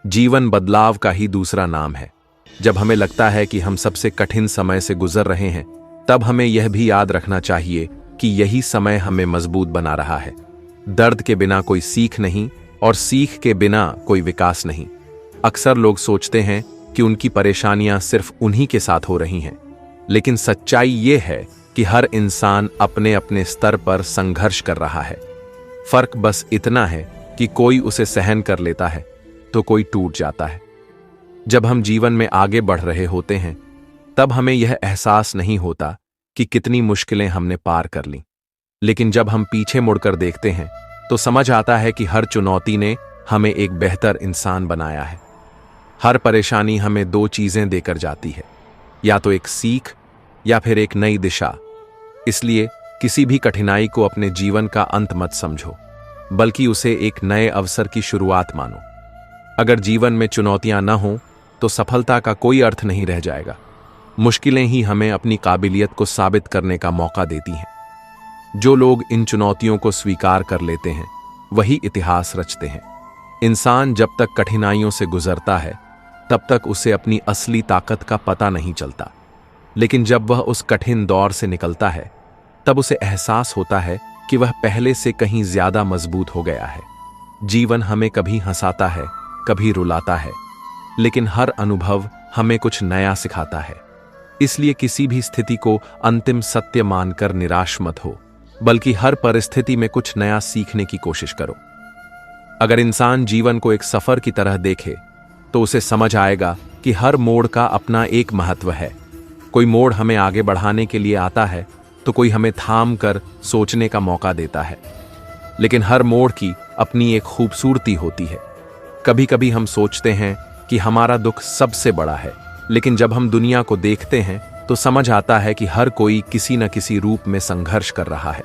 [SPEAKER 1] जीवन बदलाव का ही दूसरा नाम है। जब हमें लगता है कि हम सबसे कठिन समय से गुजर रहे हैं तब हमें यह भी याद रखना चाहिए क्योंकि यही समय हमें मजबूत बना रहा है। दर्द के बिना कोई सीख नहीं और सीख के बिना कोई विकास नहीं। अक्सर लोग सोचते हैं कि उनकी परेशानियां सिर्फ उन्हीं के साथ हो रही हैं, लेकिन सच्चाई ये है कि हर इंसान अपने अपने स्तर पर संघर्ष कर रहा है। फर्क बस इतना है कि कोई उसे सहन कर लेता है तो कोई टूट जाता है। जब हम जीवन में आगे बढ़ रहे होते हैं तब हमें यह एहसास नहीं होता कि कितनी मुश्किलें हमने पार कर लीं, लेकिन जब हम पीछे मुड़कर देखते हैं तो समझ आता है कि हर चुनौती ने हमें एक बेहतर इंसान बनाया है। हर परेशानी हमें दो चीजें देकर जाती है, या तो एक सीख या फिर एक नई दिशा। इसलिए किसी भी कठिनाई को अपने जीवन का अंत मत समझो, बल्कि उसे एक नए अवसर की शुरुआत मानो। अगर जीवन में चुनौतियां न हों तो सफलता का कोई अर्थ नहीं रह जाएगा। मुश्किलें ही हमें अपनी काबिलियत को साबित करने का मौका देती हैं। जो लोग इन चुनौतियों को स्वीकार कर लेते हैं वही इतिहास रचते हैं। इंसान जब तक कठिनाइयों से गुजरता है तब तक उसे अपनी असली ताकत का पता नहीं चलता, लेकिन जब वह उस कठिन दौर से निकलता है तब उसे एहसास होता है कि वह पहले से कहीं ज्यादा मजबूत हो गया है। जीवन हमें कभी हंसाता है, कभी रुलाता है, लेकिन हर अनुभव हमें कुछ नया सिखाता है। इसलिए किसी भी स्थिति को अंतिम सत्य मानकर निराश मत हो, बल्कि हर परिस्थिति में कुछ नया सीखने की कोशिश करो। अगर इंसान जीवन को एक सफर की तरह देखे तो उसे समझ आएगा कि हर मोड़ का अपना एक महत्व है। कोई मोड़ हमें आगे बढ़ाने के लिए आता है तो कोई हमें थाम कर सोचने का मौका देता है, लेकिन हर मोड़ की अपनी एक खूबसूरती होती है। कभी कभी हम सोचते हैं कि हमारा दुख सबसे बड़ा है, लेकिन जब हम दुनिया को देखते हैं तो समझ आता है कि हर कोई किसी न किसी रूप में संघर्ष कर रहा है।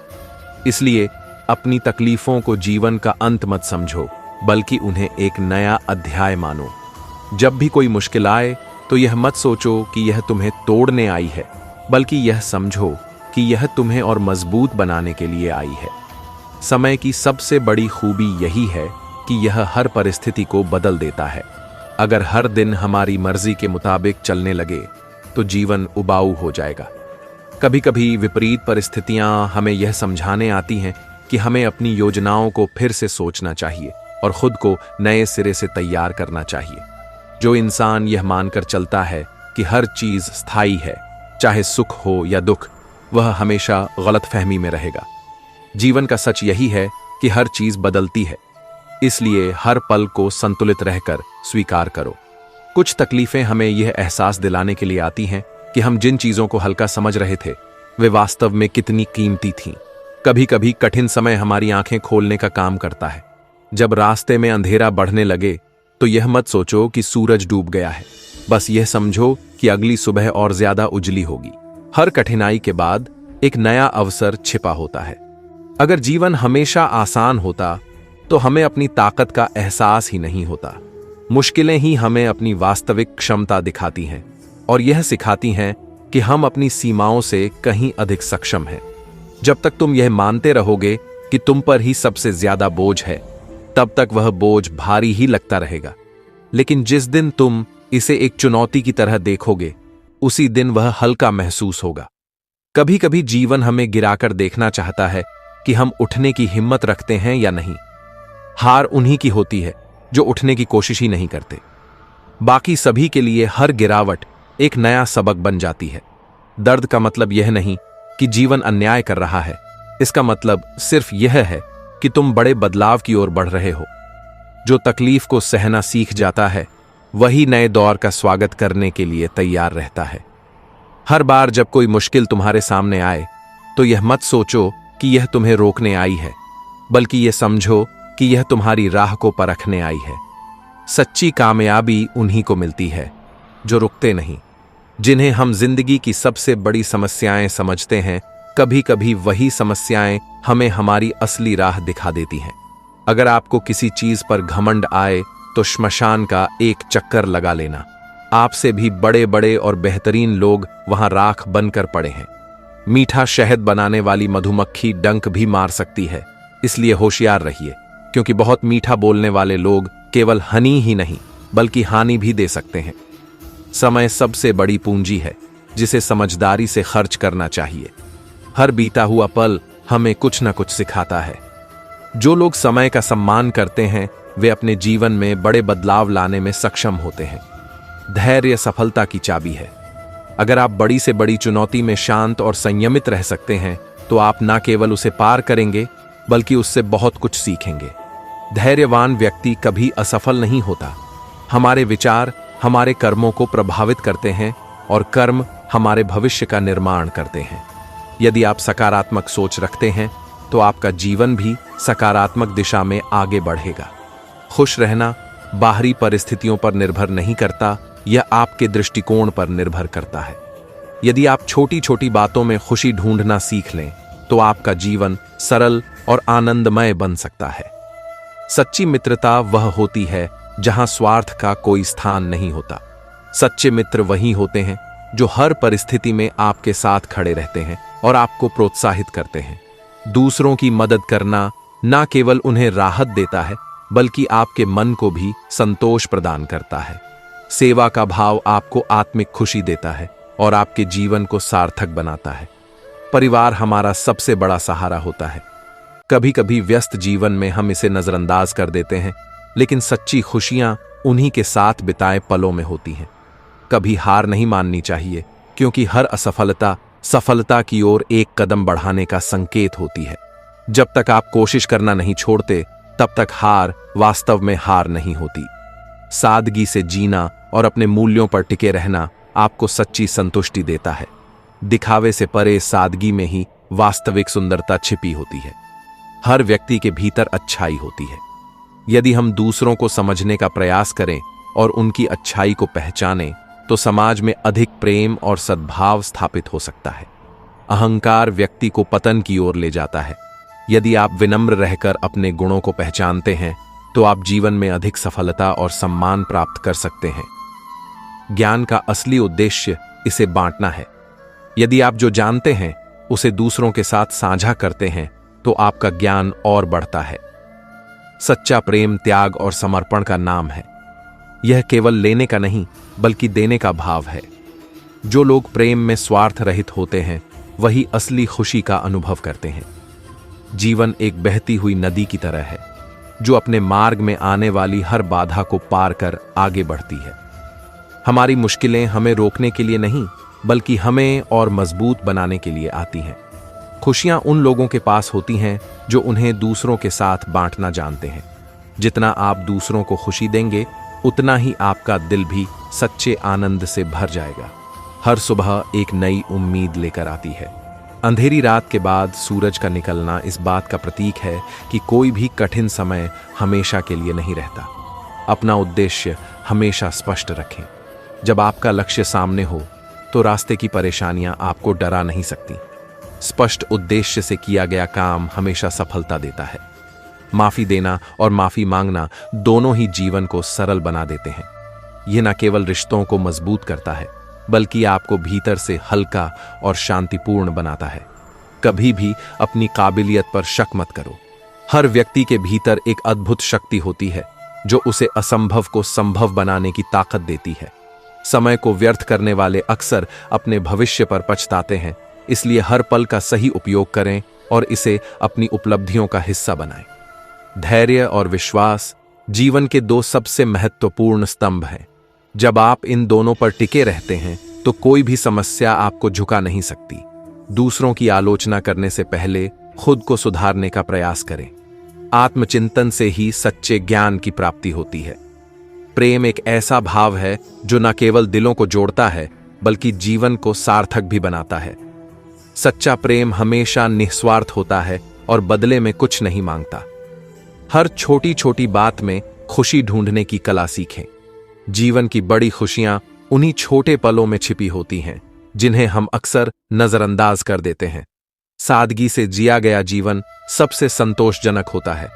[SPEAKER 1] इसलिए अपनी तकलीफों को जीवन का अंत मत समझो, बल्कि उन्हें एक नया अध्याय मानो। जब भी कोई मुश्किल आए तो यह मत सोचो कि यह तुम्हें तोड़ने आई है, बल्कि यह समझो कि यह तुम्हें और मजबूत बनाने के लिए आई है। समय की सबसे बड़ी खूबी यही है कि यह हर परिस्थिति को बदल देता है। अगर हर दिन हमारी मर्जी के मुताबिक चलने लगे तो जीवन उबाऊ हो जाएगा। कभी कभी विपरीत परिस्थितियां हमें यह समझाने आती हैं कि हमें अपनी योजनाओं को फिर से सोचना चाहिए और खुद को नए सिरे से तैयार करना चाहिए। जो इंसान यह मानकर चलता है कि हर चीज स्थायी है, चाहे सुख हो या दुख, वह हमेशा गलतफहमी में रहेगा। जीवन का सच यही है कि हर चीज बदलती है, इसलिए हर पल को संतुलित रहकर स्वीकार करो। कुछ तकलीफें हमें यह एहसास दिलाने के लिए आती हैं कि हम जिन चीजों को हल्का समझ रहे थे वे वास्तव में कितनी कीमती थीं। कभी कभी कठिन समय हमारी आंखें खोलने का काम करता है। जब रास्ते में अंधेरा बढ़ने लगे तो यह मत सोचो कि सूरज डूब गया है, बस यह समझो कि अगली सुबह और ज्यादा उजली होगी। हर कठिनाई के बाद एक नया अवसर छिपा होता है। अगर जीवन हमेशा आसान होता तो हमें अपनी ताकत का एहसास ही नहीं होता। मुश्किलें ही हमें अपनी वास्तविक क्षमता दिखाती हैं और यह सिखाती हैं कि हम अपनी सीमाओं से कहीं अधिक सक्षम हैं। जब तक तुम यह मानते रहोगे कि तुम पर ही सबसे ज्यादा बोझ है, तब तक वह बोझ भारी ही लगता रहेगा। लेकिन जिस दिन तुम इसे एक चुनौती की तरह देखोगे, उसी दिन वह हल्का महसूस होगा। कभी कभी जीवन हमें गिराकर देखना चाहता है कि हम उठने की हिम्मत रखते हैं या नहीं। हार उन्हीं की होती है जो उठने की कोशिश ही नहीं करते। बाकी सभी के लिए हर गिरावट एक नया सबक बन जाती है। दर्द का मतलब यह नहीं कि जीवन अन्याय कर रहा है, इसका मतलब सिर्फ यह है कि तुम बड़े बदलाव की ओर बढ़ रहे हो। जो तकलीफ को सहना सीख जाता है वही नए दौर का स्वागत करने के लिए तैयार रहता है। हर बार जब कोई मुश्किल तुम्हारे सामने आए तो यह मत सोचो कि यह तुम्हें रोकने आई है, बल्कि यह समझो कि यह तुम्हारी राह को परखने आई है। सच्ची कामयाबी उन्हीं को मिलती है जो रुकते नहीं। जिन्हें हम जिंदगी की सबसे बड़ी समस्याएं समझते हैं, कभी कभी वही समस्याएं हमें हमारी असली राह दिखा देती हैं। अगर आपको किसी चीज पर घमंड आए तो श्मशान का एक चक्कर लगा लेना। आपसे भी बड़े बड़े और बेहतरीन लोग वहां राख बनकर पड़े हैं। मीठा शहद बनाने वाली मधुमक्खी डंक भी मार सकती है, इसलिए होशियार रहिए, क्योंकि बहुत मीठा बोलने वाले लोग केवल हनी ही नहीं बल्कि हानि भी दे सकते हैं। समय सबसे बड़ी पूंजी है जिसे समझदारी से खर्च करना चाहिए। हर बीता हुआ पल हमें कुछ न कुछ सिखाता है। जो लोग समय का सम्मान करते हैं वे अपने जीवन में बड़े बदलाव लाने में सक्षम होते हैं। धैर्य सफलता की चाबी है। अगर आप बड़ी से बड़ी चुनौती में शांत और संयमित रह सकते हैं तो आप न केवल उसे पार करेंगे बल्कि उससे बहुत कुछ सीखेंगे। धैर्यवान व्यक्ति कभी असफल नहीं होता। हमारे विचार हमारे कर्मों को प्रभावित करते हैं और कर्म हमारे भविष्य का निर्माण करते हैं। यदि आप सकारात्मक सोच रखते हैं तो आपका जीवन भी सकारात्मक दिशा में आगे बढ़ेगा। खुश रहना बाहरी परिस्थितियों पर निर्भर नहीं करता, यह आपके दृष्टिकोण पर निर्भर करता है। यदि आप छोटी छोटी बातों में खुशी ढूंढना सीख लें तो आपका जीवन सरल और आनंदमय बन सकता है। सच्ची मित्रता वह होती है जहां स्वार्थ का कोई स्थान नहीं होता। सच्चे मित्र वही होते हैं जो हर परिस्थिति में आपके साथ खड़े रहते हैं और आपको प्रोत्साहित करते हैं। दूसरों की मदद करना न केवल उन्हें राहत देता है बल्कि आपके मन को भी संतोष प्रदान करता है। सेवा का भाव आपको आत्मिक खुशी देता है और आपके जीवन को सार्थक बनाता है। परिवार हमारा सबसे बड़ा सहारा होता है। कभी कभी व्यस्त जीवन में हम इसे नजरअंदाज कर देते हैं, लेकिन सच्ची खुशियां उन्हीं के साथ बिताए पलों में होती हैं। कभी हार नहीं माननी चाहिए, क्योंकि हर असफलता सफलता की ओर एक कदम बढ़ाने का संकेत होती है। जब तक आप कोशिश करना नहीं छोड़ते तब तक हार वास्तव में हार नहीं होती। सादगी से जीना और अपने मूल्यों पर टिके रहना आपको सच्ची संतुष्टि देता है। दिखावे से परे सादगी में ही वास्तविक सुंदरता छिपी होती है। हर व्यक्ति के भीतर अच्छाई होती है। यदि हम दूसरों को समझने का प्रयास करें और उनकी अच्छाई को पहचानें तो समाज में अधिक प्रेम और सद्भाव स्थापित हो सकता है। अहंकार व्यक्ति को पतन की ओर ले जाता है। यदि आप विनम्र रहकर अपने गुणों को पहचानते हैं तो आप जीवन में अधिक सफलता और सम्मान प्राप्त कर सकते हैं। ज्ञान का असली उद्देश्य इसे बांटना है। यदि आप जो जानते हैं उसे दूसरों के साथ साझा करते हैं तो आपका ज्ञान और बढ़ता है। सच्चा प्रेम त्याग और समर्पण का नाम है। यह केवल लेने का नहीं बल्कि देने का भाव है। जो लोग प्रेम में स्वार्थ रहित होते हैं वही असली खुशी का अनुभव करते हैं। जीवन एक बहती हुई नदी की तरह है जो अपने मार्ग में आने वाली हर बाधा को पार कर आगे बढ़ती है। हमारी मुश्किलें हमें रोकने के लिए नहीं बल्कि हमें और मजबूत बनाने के लिए आती हैं। खुशियां उन लोगों के पास होती हैं जो उन्हें दूसरों के साथ बांटना जानते हैं। जितना आप दूसरों को खुशी देंगे उतना ही आपका दिल भी सच्चे आनंद से भर जाएगा। हर सुबह एक नई उम्मीद लेकर आती है। अंधेरी रात के बाद सूरज का निकलना इस बात का प्रतीक है कि कोई भी कठिन समय हमेशा के लिए नहीं रहता। अपना उद्देश्य हमेशा स्पष्ट रखें। जब आपका लक्ष्य सामने हो तो रास्ते की परेशानियां आपको डरा नहीं सकती। स्पष्ट उद्देश्य से किया गया काम हमेशा सफलता देता है। माफी देना और माफी मांगना दोनों ही जीवन को सरल बना देते हैं। यह न केवल रिश्तों को मजबूत करता है बल्कि आपको भीतर से हल्का और शांतिपूर्ण बनाता है। कभी भी अपनी काबिलियत पर शक मत करो। हर व्यक्ति के भीतर एक अद्भुत शक्ति होती है जो उसे असंभव को संभव बनाने की ताकत देती है। समय को व्यर्थ करने वाले अक्सर अपने भविष्य पर पछताते हैं, इसलिए हर पल का सही उपयोग करें और इसे अपनी उपलब्धियों का हिस्सा बनाएं। धैर्य और विश्वास जीवन के दो सबसे महत्वपूर्ण स्तंभ हैं। जब आप इन दोनों पर टिके रहते हैं तो कोई भी समस्या आपको झुका नहीं सकती। दूसरों की आलोचना करने से पहले खुद को सुधारने का प्रयास करें। आत्मचिंतन से ही सच्चे ज्ञान की प्राप्ति होती है। प्रेम एक ऐसा भाव है जो न केवल दिलों को जोड़ता है बल्कि जीवन को सार्थक भी बनाता है। सच्चा प्रेम हमेशा निस्वार्थ होता है और बदले में कुछ नहीं मांगता। हर छोटी छोटी बात में खुशी ढूंढने की कला सीखें। जीवन की बड़ी खुशियां उन्हीं छोटे पलों में छिपी होती हैं जिन्हें हम अक्सर नजरअंदाज कर देते हैं। सादगी से जिया गया जीवन सबसे संतोषजनक होता है।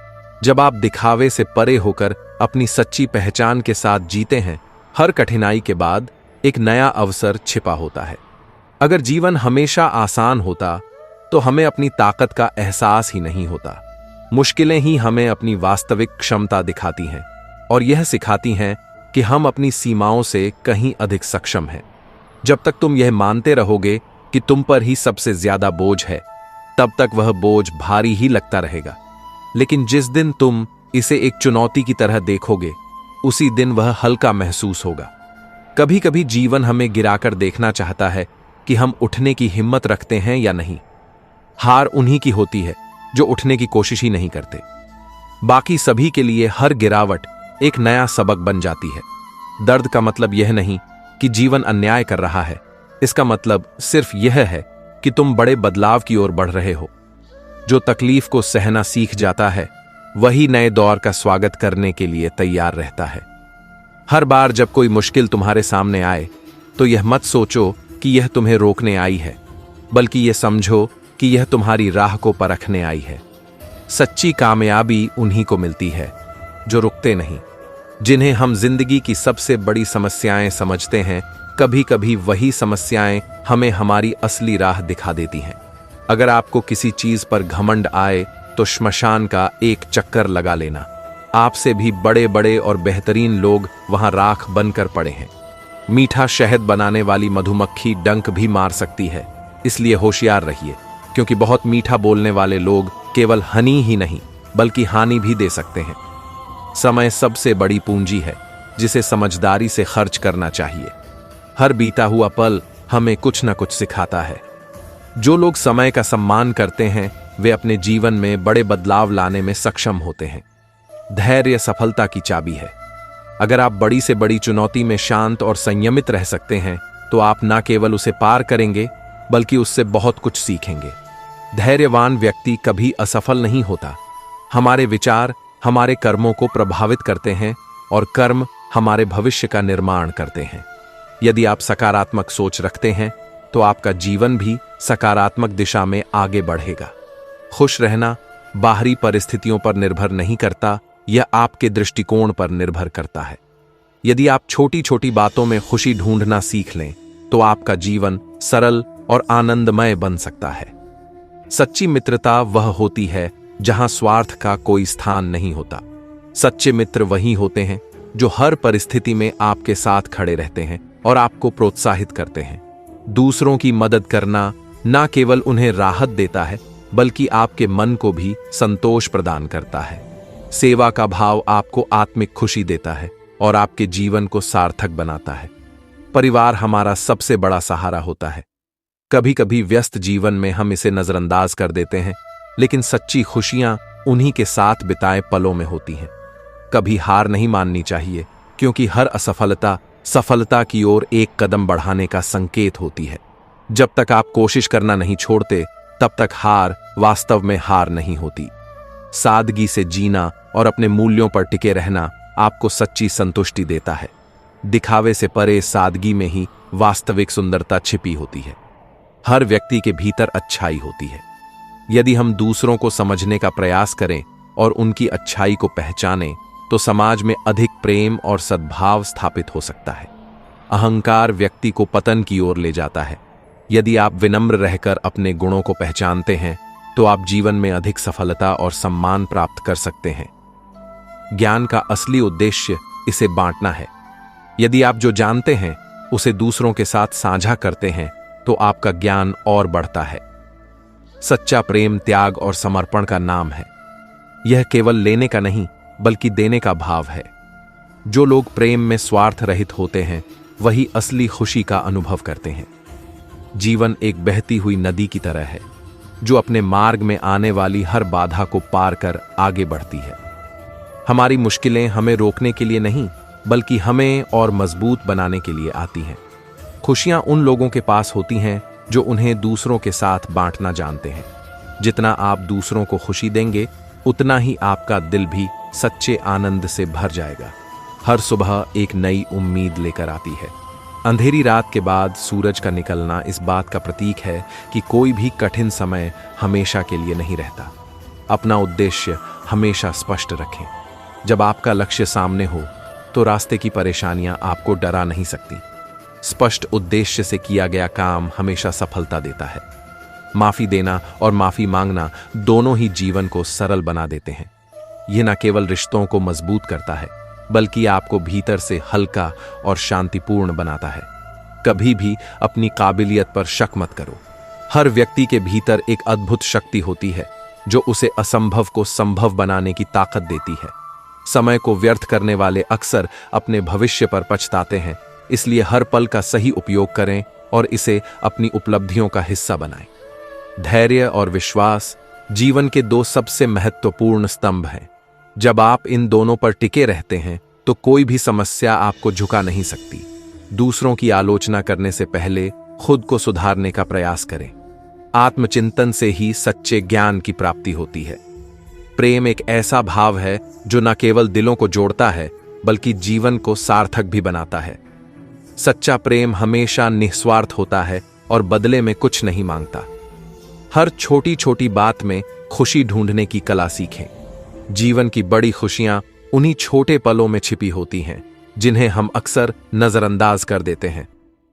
[SPEAKER 1] जब आप दिखावे से परे होकर अपनी सच्ची पहचान के साथ जीते हैं, हर कठिनाई के बाद एक नया अवसर छिपा होता है। अगर जीवन हमेशा आसान होता तो हमें अपनी ताकत का एहसास ही नहीं होता। मुश्किलें ही हमें अपनी वास्तविक क्षमता दिखाती हैं और यह सिखाती हैं कि हम अपनी सीमाओं से कहीं अधिक सक्षम हैं। जब तक तुम यह मानते रहोगे कि तुम पर ही सबसे ज्यादा बोझ है, तब तक वह बोझ भारी ही लगता रहेगा। लेकिन जिस दिन तुम इसे एक चुनौती की तरह देखोगे, उसी दिन वह हल्का महसूस होगा। कभी कभी जीवन हमें गिराकर देखना चाहता है कि हम उठने की हिम्मत रखते हैं या नहीं। हार उन्हीं की होती है जो उठने की कोशिश ही नहीं करते। बाकी सभी के लिए हर गिरावट एक नया सबक बन जाती है। दर्द का मतलब यह नहीं कि जीवन अन्याय कर रहा है, इसका मतलब सिर्फ यह है कि तुम बड़े बदलाव की ओर बढ़ रहे हो। जो तकलीफ को सहना सीख जाता है, वही नए दौर का स्वागत करने के लिए तैयार रहता है। हर बार जब कोई मुश्किल तुम्हारे सामने आए, तो यह मत सोचो कि यह तुम्हें रोकने आई है, बल्कि यह समझो कि यह तुम्हारी राह को परखने आई है। सच्ची कामयाबी उन्हीं को मिलती है जो रुकते नहीं। जिन्हें हम जिंदगी की सबसे बड़ी समस्याएं समझते हैं, कभी कभी वही समस्याएं हमें हमारी असली राह दिखा देती हैं। अगर आपको किसी चीज पर घमंड आए, तो श्मशान का एक चक्कर लगा लेना। आपसे भी बड़े बड़े और बेहतरीन लोग वहां राख बनकर पड़े हैं। मीठा शहद बनाने वाली मधुमक्खी डंक भी मार सकती है, इसलिए होशियार रहिए, क्योंकि बहुत मीठा बोलने वाले लोग केवल हनी ही नहीं बल्कि हानि भी दे सकते हैं। समय सबसे बड़ी पूंजी है, जिसे समझदारी से खर्च करना चाहिए। हर बीता हुआ पल हमें कुछ न कुछ सिखाता है। जो लोग समय का सम्मान करते हैं, वे अपने जीवन में बड़े बदलाव लाने में सक्षम होते हैं। धैर्य सफलता की चाबी है। अगर आप बड़ी से बड़ी चुनौती में शांत और संयमित रह सकते हैं, तो आप न केवल उसे पार करेंगे, बल्कि उससे बहुत कुछ सीखेंगे। धैर्यवान व्यक्ति कभी असफल नहीं होता। हमारे विचार हमारे कर्मों को प्रभावित करते हैं और कर्म हमारे भविष्य का निर्माण करते हैं। यदि आप सकारात्मक सोच रखते हैं, तो आपका जीवन भी सकारात्मक दिशा में आगे बढ़ेगा। खुश रहना बाहरी परिस्थितियों पर निर्भर नहीं करता, यह आपके दृष्टिकोण पर निर्भर करता है। यदि आप छोटी छोटी बातों में खुशी ढूंढना सीख लें, तो आपका जीवन सरल और आनंदमय बन सकता है। सच्ची मित्रता वह होती है जहां स्वार्थ का कोई स्थान नहीं होता। सच्चे मित्र वही होते हैं जो हर परिस्थिति में आपके साथ खड़े रहते हैं और आपको प्रोत्साहित करते हैं। दूसरों की मदद करना न केवल उन्हें राहत देता है, बल्कि आपके मन को भी संतोष प्रदान करता है। सेवा का भाव आपको आत्मिक खुशी देता है और आपके जीवन को सार्थक बनाता है। परिवार हमारा सबसे बड़ा सहारा होता है। कभी कभी व्यस्त जीवन में हम इसे नजरअंदाज कर देते हैं, लेकिन सच्ची खुशियां उन्हीं के साथ बिताए पलों में होती हैं। कभी हार नहीं माननी चाहिए, क्योंकि हर असफलता सफलता की ओर एक कदम बढ़ाने का संकेत होती है। जब तक आप कोशिश करना नहीं छोड़ते, तब तक हार वास्तव में हार नहीं होती। सादगी से जीना और अपने मूल्यों पर टिके रहना आपको सच्ची संतुष्टि देता है। दिखावे से परे सादगी में ही वास्तविक सुंदरता छिपी होती है। हर व्यक्ति के भीतर अच्छाई होती है। यदि हम दूसरों को समझने का प्रयास करें और उनकी अच्छाई को पहचानें, तो समाज में अधिक प्रेम और सद्भाव स्थापित हो सकता है। अहंकार व्यक्ति को पतन की ओर ले जाता है। यदि आप विनम्र रहकर अपने गुणों को पहचानते हैं, तो आप जीवन में अधिक सफलता और सम्मान प्राप्त कर सकते हैं। ज्ञान का असली उद्देश्य इसे बांटना है। यदि आप जो जानते हैं उसे दूसरों के साथ साझा करते हैं, तो आपका ज्ञान और बढ़ता है। सच्चा प्रेम त्याग और समर्पण का नाम है। यह केवल लेने का नहीं, बल्कि देने का भाव है। जो लोग प्रेम में स्वार्थ रहित होते हैं, वही असली खुशी का अनुभव करते हैं। जीवन एक बहती हुई नदी की तरह है, जो अपने मार्ग में आने वाली हर बाधा को पार कर आगे बढ़ती है। हमारी मुश्किलें हमें रोकने के लिए नहीं, बल्कि हमें और मजबूत बनाने के लिए आती हैं। खुशियां उन लोगों के पास होती हैं जो उन्हें दूसरों के साथ बांटना जानते हैं। जितना आप दूसरों को खुशी देंगे, उतना ही आपका दिल भी सच्चे आनंद से भर जाएगा। हर सुबह एक नई उम्मीद लेकर आती है। अंधेरी रात के बाद सूरज का निकलना इस बात का प्रतीक है कि कोई भी कठिन समय हमेशा के लिए नहीं रहता। अपना उद्देश्य हमेशा स्पष्ट रखें। जब आपका लक्ष्य सामने हो, तो रास्ते की परेशानियां आपको डरा नहीं सकती। स्पष्ट उद्देश्य से किया गया काम हमेशा सफलता देता है। माफी देना और माफी मांगना दोनों ही जीवन को सरल बना देते हैं। यह न केवल रिश्तों को मजबूत करता है, बल्कि आपको भीतर से हल्का और शांतिपूर्ण बनाता है। कभी भी अपनी काबिलियत पर शक मत करो। हर व्यक्ति के भीतर एक अद्भुत शक्ति होती है जो उसे असंभव को संभव बनाने की ताकत देती है। समय को व्यर्थ करने वाले अक्सर अपने भविष्य पर पछताते हैं, इसलिए हर पल का सही उपयोग करें और इसे अपनी उपलब्धियों का हिस्सा बनाएं। धैर्य और विश्वास जीवन के दो सबसे महत्वपूर्ण स्तंभ हैं। जब आप इन दोनों पर टिके रहते हैं तो कोई भी समस्या आपको झुका नहीं सकती। दूसरों की आलोचना करने से पहले खुद को सुधारने का प्रयास करें। आत्मचिंतन से ही सच्चे ज्ञान की प्राप्ति होती है। प्रेम एक ऐसा भाव है जो न केवल दिलों को जोड़ता है बल्कि जीवन को सार्थक भी बनाता है। सच्चा प्रेम हमेशा निस्वार्थ होता है और बदले में कुछ नहीं मांगता। हर छोटी छोटी बात में खुशी ढूंढने की कला सीखें। जीवन की बड़ी खुशियां उन्हीं छोटे पलों में छिपी होती हैं जिन्हें हम अक्सर नजरअंदाज कर देते हैं।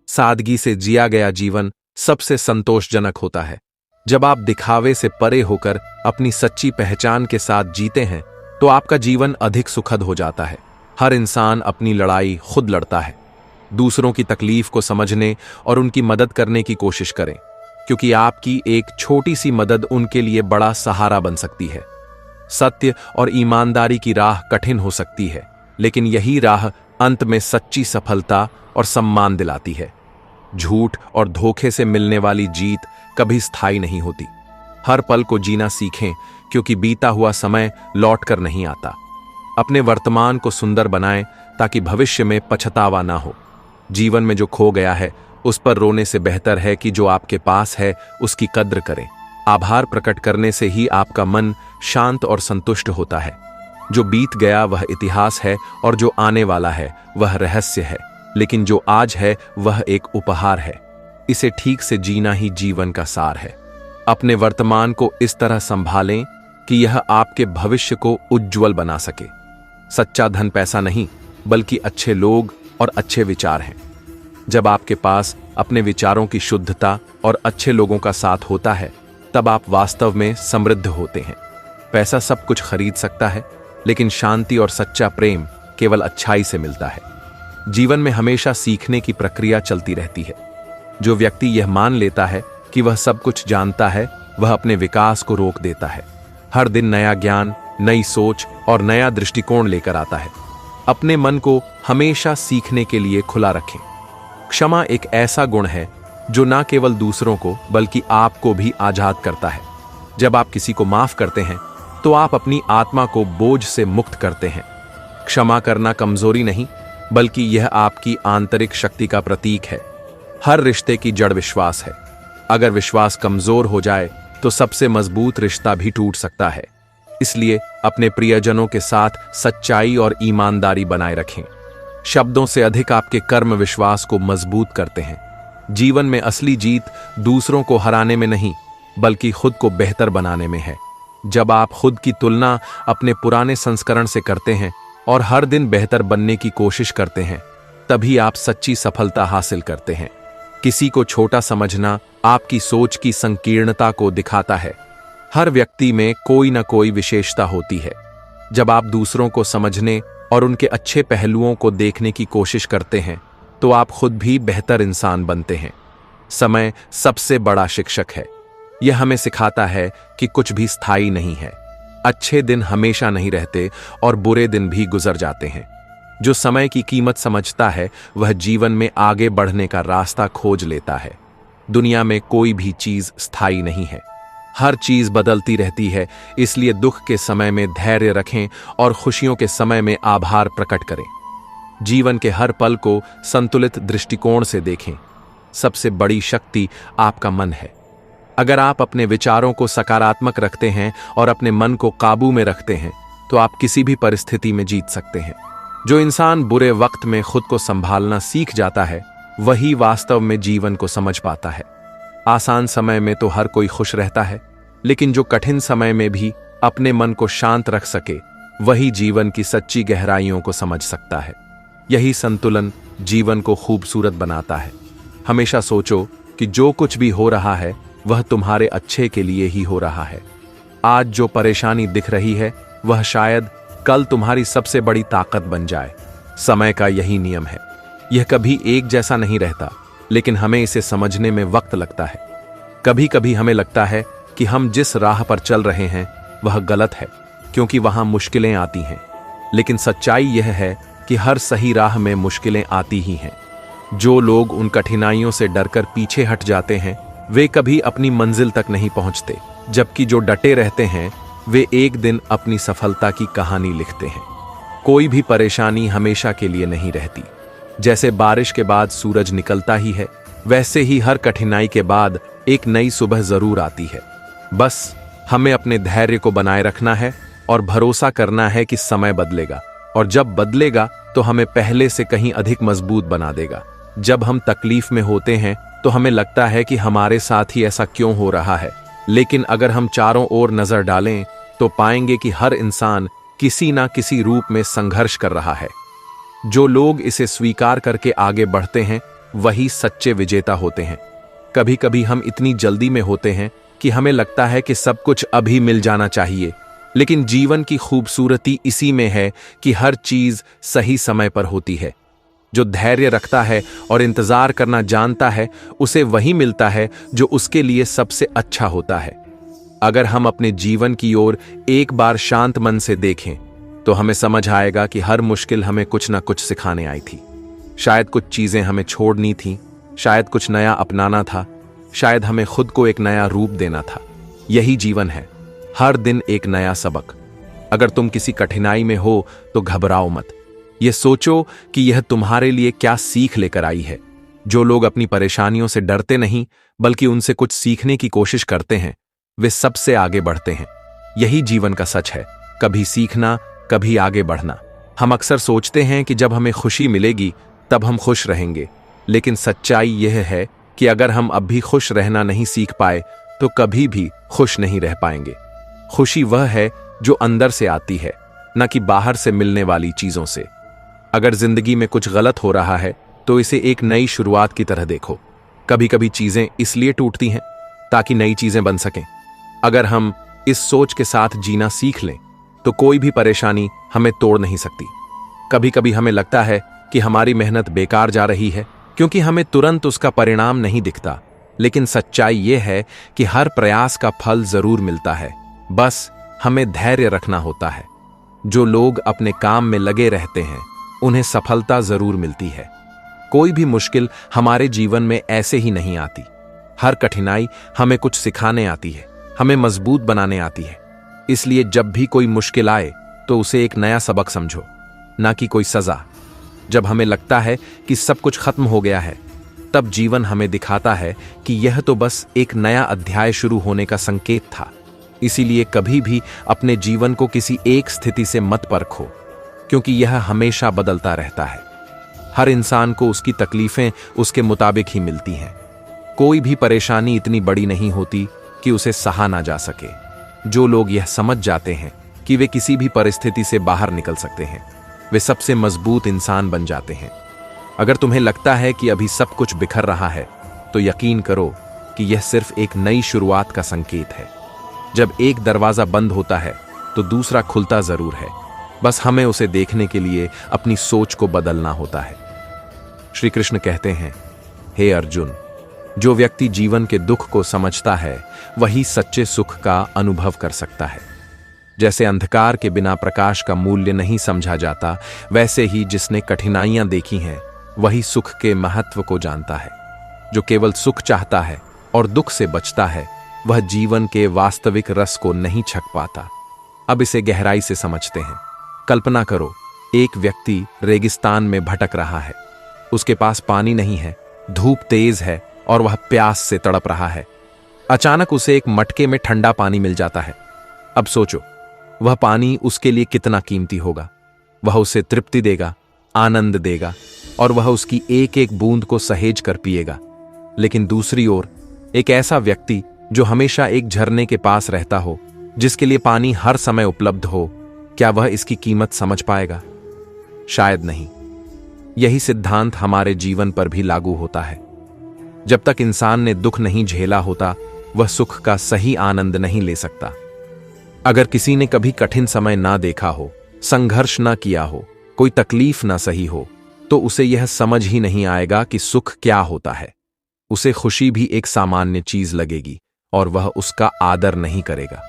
[SPEAKER 1] सादगी से जिया गया जीवन सबसे संतोषजनक होता है। जब आप दिखावे से परे होकर अपनी सच्ची पहचान के साथ जीते हैं तो आपका जीवन अधिक सुखद हो जाता है। हर इंसान अपनी लड़ाई खुद लड़ता है। दूसरों की तकलीफ को समझने और उनकी मदद करने की कोशिश करें, क्योंकि आपकी एक छोटी सी मदद उनके लिए बड़ा सहारा बन सकती है। सत्य और ईमानदारी की राह कठिन हो सकती है, लेकिन यही राह अंत में सच्ची सफलता और सम्मान दिलाती है। झूठ और धोखे से मिलने वाली जीत कभी स्थायी नहीं होती। हर पल को जीना सीखें, क्योंकि बीता हुआ समय लौट कर नहीं आता। अपने वर्तमान को सुंदर बनाएं ताकि भविष्य में पछतावा ना हो। जीवन में जो खो गया है उस पर रोने से बेहतर है कि जो आपके पास है उसकी कद्र करें। आभार प्रकट करने से ही आपका मन शांत और संतुष्ट होता है। जो बीत गया वह इतिहास है और जो आने वाला है वह रहस्य है, लेकिन जो आज है वह एक उपहार है। इसे ठीक से जीना ही जीवन का सार है। अपने वर्तमान को इस तरह संभालें कि यह आपके भविष्य को उज्जवल बना सके। सच्चा धन पैसा नहीं बल्कि अच्छे लोग और अच्छे विचार हैं। जब आपके पास अपने विचारों की शुद्धता और अच्छे लोगों का साथ होता है तब आप वास्तव में समृद्ध होते हैं। पैसा सब कुछ खरीद सकता है, लेकिन शांति और सच्चा प्रेम केवल अच्छाई से मिलता है। जीवन में हमेशा सीखने की प्रक्रिया चलती रहती है। जो व्यक्ति यह मान लेता है कि वह सब कुछ जानता है, वह अपने विकास को रोक देता है। हर दिन नया ज्ञान, नई सोच और नया दृष्टिकोण लेकर आता है। अपने मन को हमेशा सीखने के लिए खुला रखें। क्षमा एक ऐसा गुण है जो न केवल दूसरों को बल्कि आपको भी आजाद करता है। जब आप किसी को माफ करते हैं तो आप अपनी आत्मा को बोझ से मुक्त करते हैं। क्षमा करना कमजोरी नहीं बल्कि यह आपकी आंतरिक शक्ति का प्रतीक है। हर रिश्ते की जड़ विश्वास है। अगर विश्वास कमजोर हो जाए तो सबसे मजबूत रिश्ता भी टूट सकता है। इसलिए अपने प्रियजनों के साथ सच्चाई और ईमानदारी बनाए रखें। शब्दों से अधिक आपके कर्म विश्वास को मजबूत करते हैं। जीवन में असली जीत दूसरों को हराने में नहीं बल्कि खुद को बेहतर बनाने में है। जब आप खुद की तुलना अपने पुराने संस्करण से करते हैं और हर दिन बेहतर बनने की कोशिश करते हैं, तभी आप सच्ची सफलता हासिल करते हैं। किसी को छोटा समझना आपकी सोच की संकीर्णता को दिखाता है। हर व्यक्ति में कोई ना कोई विशेषता होती है। जब आप दूसरों को समझने और उनके अच्छे पहलुओं को देखने की कोशिश करते हैं तो आप खुद भी बेहतर इंसान बनते हैं। समय सबसे बड़ा शिक्षक है। यह हमें सिखाता है कि कुछ भी स्थायी नहीं है। अच्छे दिन हमेशा नहीं रहते और बुरे दिन भी गुजर जाते हैं। जो समय की कीमत समझता है वह जीवन में आगे बढ़ने का रास्ता खोज लेता है। दुनिया में कोई भी चीज स्थायी नहीं है। हर चीज बदलती रहती है, इसलिए दुख के समय में धैर्य रखें और खुशियों के समय में आभार प्रकट करें। जीवन के हर पल को संतुलित दृष्टिकोण से देखें। सबसे बड़ी शक्ति आपका मन है। अगर आप अपने विचारों को सकारात्मक रखते हैं और अपने मन को काबू में रखते हैं तो आप किसी भी परिस्थिति में जीत सकते हैं। जो इंसान बुरे वक्त में खुद को संभालना सीख जाता है वही वास्तव में जीवन को समझ पाता है। आसान समय में तो हर कोई खुश रहता है, लेकिन जो कठिन समय में भी अपने मन को शांत रख सके वही जीवन की सच्ची गहराइयों को समझ सकता है। यही संतुलन जीवन को खूबसूरत बनाता है। हमेशा सोचो कि जो कुछ भी हो रहा है वह तुम्हारे अच्छे के लिए ही हो रहा है। आज जो परेशानी दिख रही है वह शायद कल तुम्हारी सबसे बड़ी ताकत बन जाए। समय का यही नियम है। यह कभी एक जैसा नहीं रहता, लेकिन हमें इसे समझने में वक्त लगता है। कभी कभी हमें लगता है कि हम जिस राह पर चल रहे हैं वह गलत है, क्योंकि वहां मुश्किलें आती हैं। लेकिन सच्चाई यह है कि हर सही राह में मुश्किलें आती ही हैं। जो लोग उन कठिनाइयों से डरकर पीछे हट जाते हैं वे कभी अपनी मंजिल तक नहीं पहुंचते, जबकि जो डटे रहते हैं वे एक दिन अपनी सफलता की कहानी लिखते हैं। कोई भी परेशानी हमेशा के लिए नहीं रहती। जैसे बारिश के बाद सूरज निकलता ही है, वैसे ही हर कठिनाई के बाद एक नई सुबह जरूर आती है। बस हमें अपने धैर्य को बनाए रखना है और भरोसा करना है कि समय बदलेगा, और जब बदलेगा तो हमें पहले से कहीं अधिक मजबूत बना देगा। जब हम तकलीफ में होते हैं तो हमें लगता है कि हमारे साथ ही ऐसा क्यों हो रहा है, लेकिन अगर हम चारों ओर नजर डालें तो पाएंगे कि हर इंसान किसी ना किसी रूप में संघर्ष कर रहा है। जो लोग इसे स्वीकार करके आगे बढ़ते हैं वही सच्चे विजेता होते हैं। कभी कभी हम इतनी जल्दी में होते हैं कि हमें लगता है कि सब कुछ अभी मिल जाना चाहिए, लेकिन जीवन की खूबसूरती इसी में है कि हर चीज सही समय पर होती है। जो धैर्य रखता है और इंतजार करना जानता है उसे वही मिलता है जो उसके लिए सबसे अच्छा होता है। अगर हम अपने जीवन की ओर एक बार शांत मन से देखें तो हमें समझ आएगा कि हर मुश्किल हमें कुछ ना कुछ सिखाने आई थी। शायद कुछ चीजें हमें छोड़नी थी, शायद कुछ नया अपनाना था, शायद हमें खुद को एक नया रूप देना था। यही जीवन है, हर दिन एक नया सबक। अगर तुम किसी कठिनाई में हो तो घबराओ मत। यह सोचो कि यह तुम्हारे लिए क्या सीख लेकर आई है। जो लोग अपनी परेशानियों से डरते नहीं बल्कि उनसे कुछ सीखने की कोशिश करते हैं वे सबसे आगे बढ़ते हैं। यही जीवन का सच है, कभी सीखना, कभी आगे बढ़ना। हम अक्सर सोचते हैं कि जब हमें खुशी मिलेगी तब हम खुश रहेंगे, लेकिन सच्चाई यह है कि अगर हम अब भी खुश रहना नहीं सीख पाए तो कभी भी खुश नहीं रह पाएंगे। खुशी वह है जो अंदर से आती है, न कि बाहर से मिलने वाली चीजों से। अगर जिंदगी में कुछ गलत हो रहा है तो इसे एक नई शुरुआत की तरह देखो। कभी कभी चीजें इसलिए टूटती हैं ताकि नई चीजें बन सकें। अगर हम इस सोच के साथ जीना सीख लें तो कोई भी परेशानी हमें तोड़ नहीं सकती। कभी कभी हमें लगता है कि हमारी मेहनत बेकार जा रही है क्योंकि हमें तुरंत उसका परिणाम नहीं दिखता, लेकिन सच्चाई यह है कि हर प्रयास का फल जरूर मिलता है, बस हमें धैर्य रखना होता है। जो लोग अपने काम में लगे रहते हैं उन्हें सफलता जरूर मिलती है। कोई भी मुश्किल हमारे जीवन में ऐसे ही नहीं आती। हर कठिनाई हमें कुछ सिखाने आती है, हमें मजबूत बनाने आती है। इसलिए जब भी कोई मुश्किल आए तो उसे एक नया सबक समझो, ना कि कोई सजा। जब हमें लगता है कि सब कुछ खत्म हो गया है तब जीवन हमें दिखाता है कि यह तो बस एक नया अध्याय शुरू होने का संकेत था। इसीलिए कभी भी अपने जीवन को किसी एक स्थिति से मत परखो, क्योंकि यह हमेशा बदलता रहता है। हर इंसान को उसकी तकलीफें उसके मुताबिक ही मिलती हैं। कोई भी परेशानी इतनी बड़ी नहीं होती कि उसे सहा ना जा सके। जो लोग यह समझ जाते हैं कि वे किसी भी परिस्थिति से बाहर निकल सकते हैं वे सबसे मजबूत इंसान बन जाते हैं। अगर तुम्हें लगता है कि अभी सब कुछ बिखर रहा है तो यकीन करो कि यह सिर्फ एक नई शुरुआत का संकेत है। जब एक दरवाजा बंद होता है तो दूसरा खुलता जरूर है, बस हमें उसे देखने के लिए अपनी सोच को बदलना होता है। श्री कृष्ण कहते हैं, हे अर्जुन, जो व्यक्ति जीवन के दुख को समझता है वही सच्चे सुख का अनुभव कर सकता है। जैसे अंधकार के बिना प्रकाश का मूल्य नहीं समझा जाता, वैसे ही जिसने कठिनाइयां देखी हैं वही सुख के महत्व को जानता है। जो केवल सुख चाहता है और दुख से बचता है वह जीवन के वास्तविक रस को नहीं छक पाता। अब इसे गहराई से समझते हैं। कल्पना करो, एक व्यक्ति रेगिस्तान में भटक रहा है। उसके पास पानी नहीं है, धूप तेज है और वह प्यास से तड़प रहा है। अचानक उसे एक मटके में ठंडा पानी मिल जाता है। अब सोचो, वह पानी उसके लिए कितना कीमती होगा। वह उसे तृप्ति देगा, आनंद देगा और वह उसकी एक एक बूंद को सहेज कर पिएगा। लेकिन दूसरी ओर एक ऐसा व्यक्ति जो हमेशा एक झरने के पास रहता हो, जिसके लिए पानी हर समय उपलब्ध हो, क्या वह इसकी कीमत समझ पाएगा? शायद नहीं। यही सिद्धांत हमारे जीवन पर भी लागू होता है। जब तक इंसान ने दुख नहीं झेला होता वह सुख का सही आनंद नहीं ले सकता। अगर किसी ने कभी कठिन समय ना देखा हो, संघर्ष ना किया हो, कोई तकलीफ ना सही हो, तो उसे यह समझ ही नहीं आएगा कि सुख क्या होता है। उसे खुशी भी एक सामान्य चीज लगेगी और वह उसका आदर नहीं करेगा।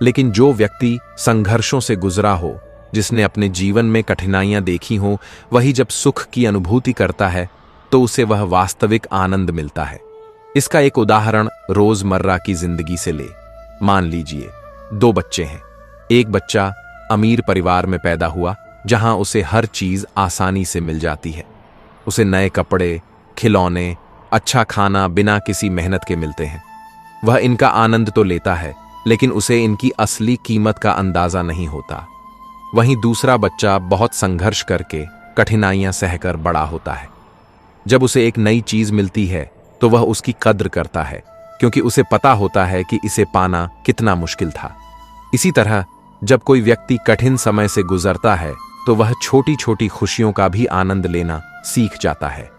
[SPEAKER 1] लेकिन जो व्यक्ति संघर्षों से गुजरा हो, जिसने अपने जीवन में कठिनाइयां देखी हो, वही जब सुख की अनुभूति करता है तो उसे वह वास्तविक आनंद मिलता है। इसका एक उदाहरण रोजमर्रा की जिंदगी से ले। मान लीजिए 2 बच्चे हैं। एक बच्चा अमीर परिवार में पैदा हुआ, जहां उसे हर चीज आसानी से मिल जाती है। उसे नए कपड़े, खिलौने, अच्छा खाना बिना किसी मेहनत के मिलते हैं। वह इनका आनंद तो लेता है, लेकिन उसे इनकी असली कीमत का अंदाजा नहीं होता। वहीं दूसरा बच्चा बहुत संघर्ष करके कठिनाइयां सहकर बड़ा होता है। जब उसे एक नई चीज मिलती है तो वह उसकी कद्र करता है, क्योंकि उसे पता होता है कि इसे पाना कितना मुश्किल था। इसी तरह जब कोई व्यक्ति कठिन समय से गुजरता है तो वह छोटी छोटी खुशियों का भी आनंद लेना सीख जाता है।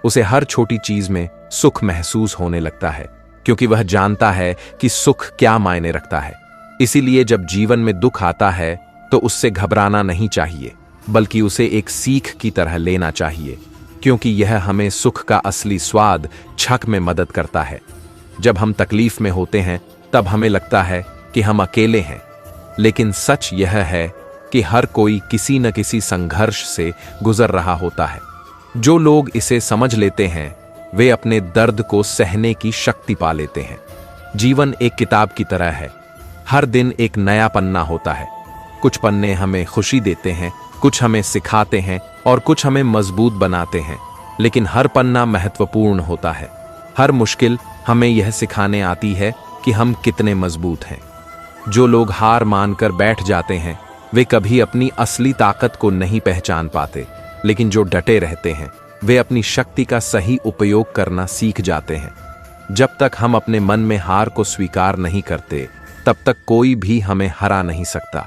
[SPEAKER 1] उसे हर छोटी चीज में सुख महसूस होने लगता है, क्योंकि वह जानता है कि सुख क्या मायने रखता है। इसीलिए जब जीवन में दुख आता है तो उससे घबराना नहीं चाहिए, बल्कि उसे एक सीख की तरह लेना चाहिए, क्योंकि यह हमें सुख का असली स्वाद छक में मदद करता है। जब हम तकलीफ में होते हैं तब हमें लगता है कि हम अकेले हैं, लेकिन सच यह है कि हर कोई किसी न किसी संघर्ष से गुजर रहा होता है। जो लोग इसे समझ लेते हैं वे अपने दर्द को सहने की शक्ति पा लेते हैं। जीवन एक किताब की तरह है। हर दिन एक नया पन्ना होता है। कुछ पन्ने हमें खुशी देते हैं, कुछ हमें सिखाते हैं और कुछ हमें मजबूत बनाते हैं, लेकिन हर पन्ना महत्वपूर्ण होता है। हर मुश्किल हमें यह सिखाने आती है कि हम कितने मजबूत हैं। जो लोग हार मानकर बैठ जाते हैं वे कभी अपनी असली ताकत को नहीं पहचान पाते, लेकिन जो डटे रहते हैं वे अपनी शक्ति का सही उपयोग करना सीख जाते हैं। जब तक हम अपने मन में हार को स्वीकार नहीं करते, तब तक कोई भी हमें हरा नहीं सकता।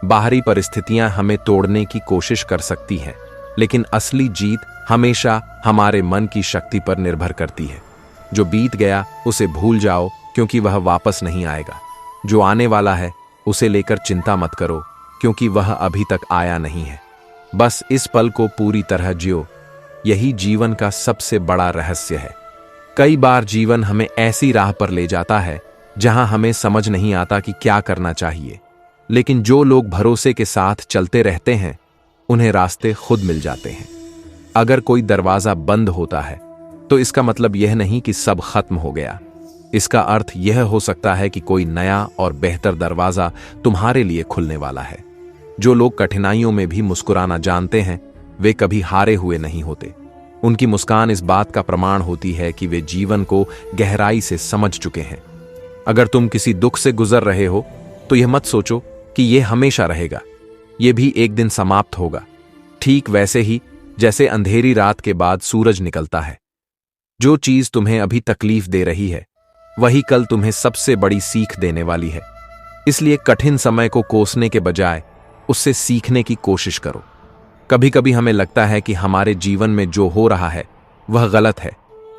[SPEAKER 1] बाहरी परिस्थितियां हमें तोड़ने की कोशिश कर सकती हैं, लेकिन असली जीत हमेशा हमारे मन की शक्ति पर निर्भर करती है। जो बीत गया उसे भूल जाओ, क्योंकि वह वापस नहीं आएगा। जो आने वाला है उसे लेकर चिंता मत करो, क्योंकि वह अभी तक आया नहीं है। बस इस पल को पूरी तरह जियो, यही जीवन का सबसे बड़ा रहस्य है। कई बार जीवन हमें ऐसी राह पर ले जाता है जहां हमें समझ नहीं आता कि क्या करना चाहिए, लेकिन जो लोग भरोसे के साथ चलते रहते हैं उन्हें रास्ते खुद मिल जाते हैं। अगर कोई दरवाजा बंद होता है तो इसका मतलब यह नहीं कि सब खत्म हो गया। इसका अर्थ यह हो सकता है कि कोई नया और बेहतर दरवाजा तुम्हारे लिए खुलने वाला है। जो लोग कठिनाइयों में भी मुस्कुराना जानते हैं वे कभी हारे हुए नहीं होते। उनकी मुस्कान इस बात का प्रमाण होती है कि वे जीवन को गहराई से समझ चुके हैं। अगर तुम किसी दुख से गुजर रहे हो तो यह मत सोचो कि यह हमेशा रहेगा, यह भी एक दिन समाप्त होगा। ठीक वैसे ही जैसे अंधेरी रात के बाद सूरज निकलता है। जो चीज तुम्हें अभी तकलीफ दे रही है वही कल तुम्हें सबसे बड़ी सीख देने वाली है। इसलिए कठिन समय को कोसने के बजाय उससे सीखने की कोशिश करो। कभी कभी हमें लगता है कि हमारे जीवन में जो हो रहा है वह गलत है,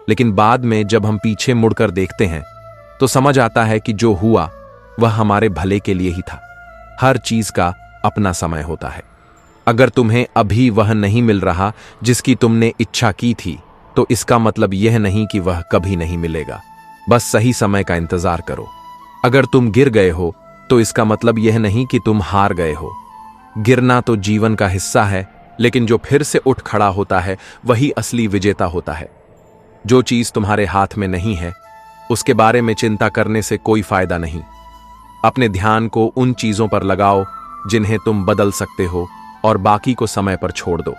[SPEAKER 1] लेकिन बाद में जब हम पीछे मुड़कर देखते हैं तो समझ आता है कि जो हुआ वह हमारे भले के लिए ही था। हर चीज का अपना समय होता है। अगर तुम्हें अभी वह नहीं मिल रहा जिसकी तुमने इच्छा की थी, तो इसका मतलब यह नहीं कि वह कभी नहीं मिलेगा। बस सही समय का इंतजार करो। अगर तुम गिर गए हो तो इसका मतलब यह नहीं कि तुम हार गए हो। गिरना तो जीवन का हिस्सा है, लेकिन जो फिर से उठ खड़ा होता है वही असली विजेता होता है। जो चीज तुम्हारे हाथ में नहीं है उसके बारे में चिंता करने से कोई फायदा नहीं। अपने ध्यान को उन चीजों पर लगाओ जिन्हें तुम बदल सकते हो और बाकी को समय पर छोड़ दो।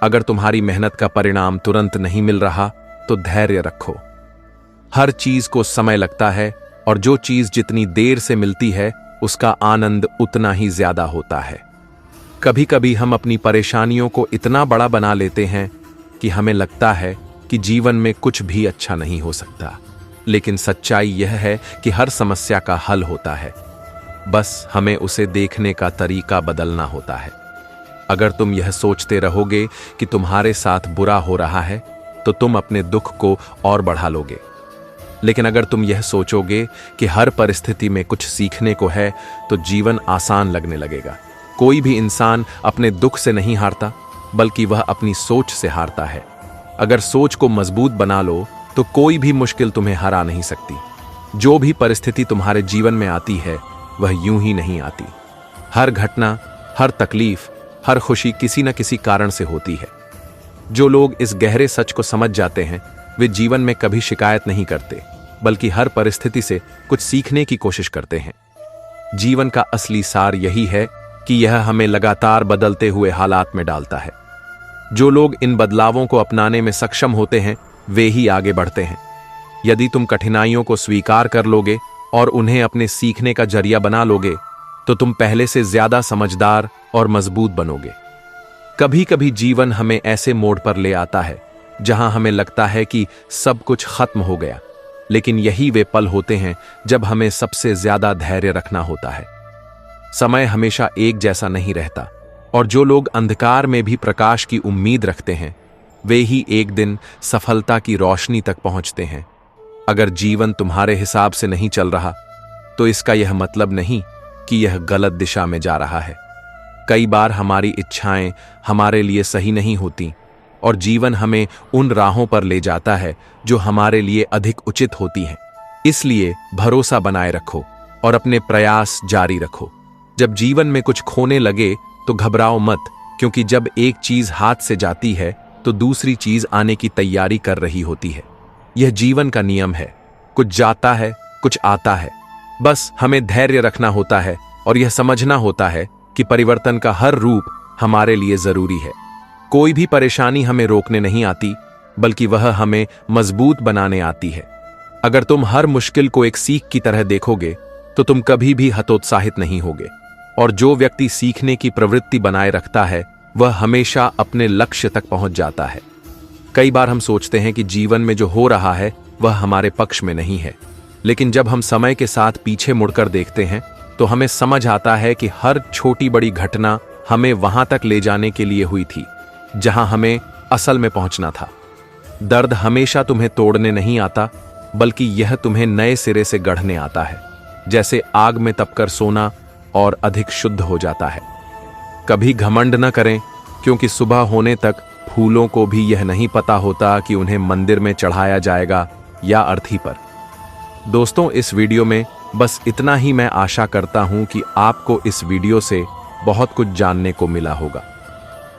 [SPEAKER 1] अगर तुम्हारी मेहनत का परिणाम तुरंत नहीं मिल रहा तो धैर्य रखो। हर चीज को समय लगता है और जो चीज जितनी देर से मिलती है उसका आनंद उतना ही ज्यादा होता है। कभी कभी हम अपनी परेशानियों को इतना बड़ा बना लेते हैं कि हमें लगता है कि जीवन में कुछ भी अच्छा नहीं हो सकता, लेकिन सच्चाई यह है कि हर समस्या का हल होता है। बस हमें उसे देखने का तरीका बदलना होता है। अगर तुम यह सोचते रहोगे कि तुम्हारे साथ बुरा हो रहा है तो तुम अपने दुख को और बढ़ा लोगे, लेकिन अगर तुम यह सोचोगे कि हर परिस्थिति में कुछ सीखने को है तो जीवन आसान लगने लगेगा। कोई भी इंसान अपने दुख से नहीं हारता, बल्कि वह अपनी सोच से हारता है। अगर सोच को मजबूत बना लो तो कोई भी मुश्किल तुम्हें हरा नहीं सकती। जो भी परिस्थिति तुम्हारे जीवन में आती है वह यूं ही नहीं आती। हर घटना, हर तकलीफ, हर खुशी किसी न किसी कारण से होती है। जो लोग इस गहरे सच को समझ जाते हैं वे जीवन में कभी शिकायत नहीं करते, बल्कि हर परिस्थिति से कुछ सीखने की कोशिश करते हैं। जीवन का असली सार यही है कि यह हमें लगातार बदलते हुए हालात में डालता है। जो लोग इन बदलावों को अपनाने में सक्षम होते हैं वे ही आगे बढ़ते हैं। यदि तुम कठिनाइयों को स्वीकार कर लोगे और उन्हें अपने सीखने का जरिया बना लोगे तो तुम पहले से ज्यादा समझदार और मजबूत बनोगे। कभी कभी जीवन हमें ऐसे मोड़ पर ले आता है जहां हमें लगता है कि सब कुछ खत्म हो गया, लेकिन यही वे पल होते हैं जब हमें सबसे ज्यादा धैर्य रखना होता है। समय हमेशा एक जैसा नहीं रहता और जो लोग अंधकार में भी प्रकाश की उम्मीद रखते हैं वे ही एक दिन सफलता की रोशनी तक पहुंचते हैं। अगर जीवन तुम्हारे हिसाब से नहीं चल रहा तो इसका यह मतलब नहीं कि यह गलत दिशा में जा रहा है। कई बार हमारी इच्छाएं हमारे लिए सही नहीं होती और जीवन हमें उन राहों पर ले जाता है जो हमारे लिए अधिक उचित होती हैं। इसलिए भरोसा बनाए रखो और अपने प्रयास जारी रखो। जब जीवन में कुछ खोने लगे तो घबराओ मत, क्योंकि जब एक चीज हाथ से जाती है तो दूसरी चीज आने की तैयारी कर रही होती है। यह जीवन का नियम है, कुछ जाता है कुछ आता है। बस हमें धैर्य रखना होता है और यह समझना होता है कि परिवर्तन का हर रूप हमारे लिए जरूरी है। कोई भी परेशानी हमें रोकने नहीं आती, बल्कि वह हमें मजबूत बनाने आती है। अगर तुम हर मुश्किल को एक सीख की तरह देखोगे तो तुम कभी भी हतोत्साहित नहीं होगे। और जो व्यक्ति सीखने की प्रवृत्ति बनाए रखता है वह हमेशा अपने लक्ष्य तक पहुंच जाता है। कई बार हम सोचते हैं कि जीवन में जो हो रहा है वह हमारे पक्ष में नहीं है, लेकिन जब हम समय के साथ पीछे मुड़कर देखते हैं तो हमें समझ आता है कि हर छोटी बड़ी घटना हमें वहां तक ले जाने के लिए हुई थी जहां हमें असल में पहुंचना था। दर्द हमेशा तुम्हें तोड़ने नहीं आता, बल्कि यह तुम्हें नए सिरे से गढ़ने आता है। जैसे आग में तपकर सोना और अधिक शुद्ध हो जाता है। कभी घमंड न करें, क्योंकि सुबह होने तक फूलों को भी यह नहीं पता होता कि उन्हें मंदिर में चढ़ाया जाएगा या अर्थी पर। दोस्तों, इस वीडियो में बस इतना ही। मैं आशा करता हूं कि आपको इस वीडियो से बहुत कुछ जानने को मिला होगा।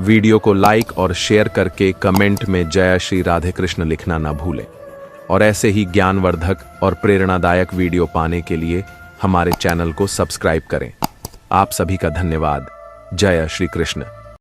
[SPEAKER 1] वीडियो को लाइक और शेयर करके कमेंट में जय श्री राधे कृष्ण लिखना ना भूलें। और ऐसे ही ज्ञानवर्धक और प्रेरणादायक वीडियो पाने के लिए हमारे चैनल को सब्सक्राइब करें। आप सभी का धन्यवाद। जय श्री कृष्ण।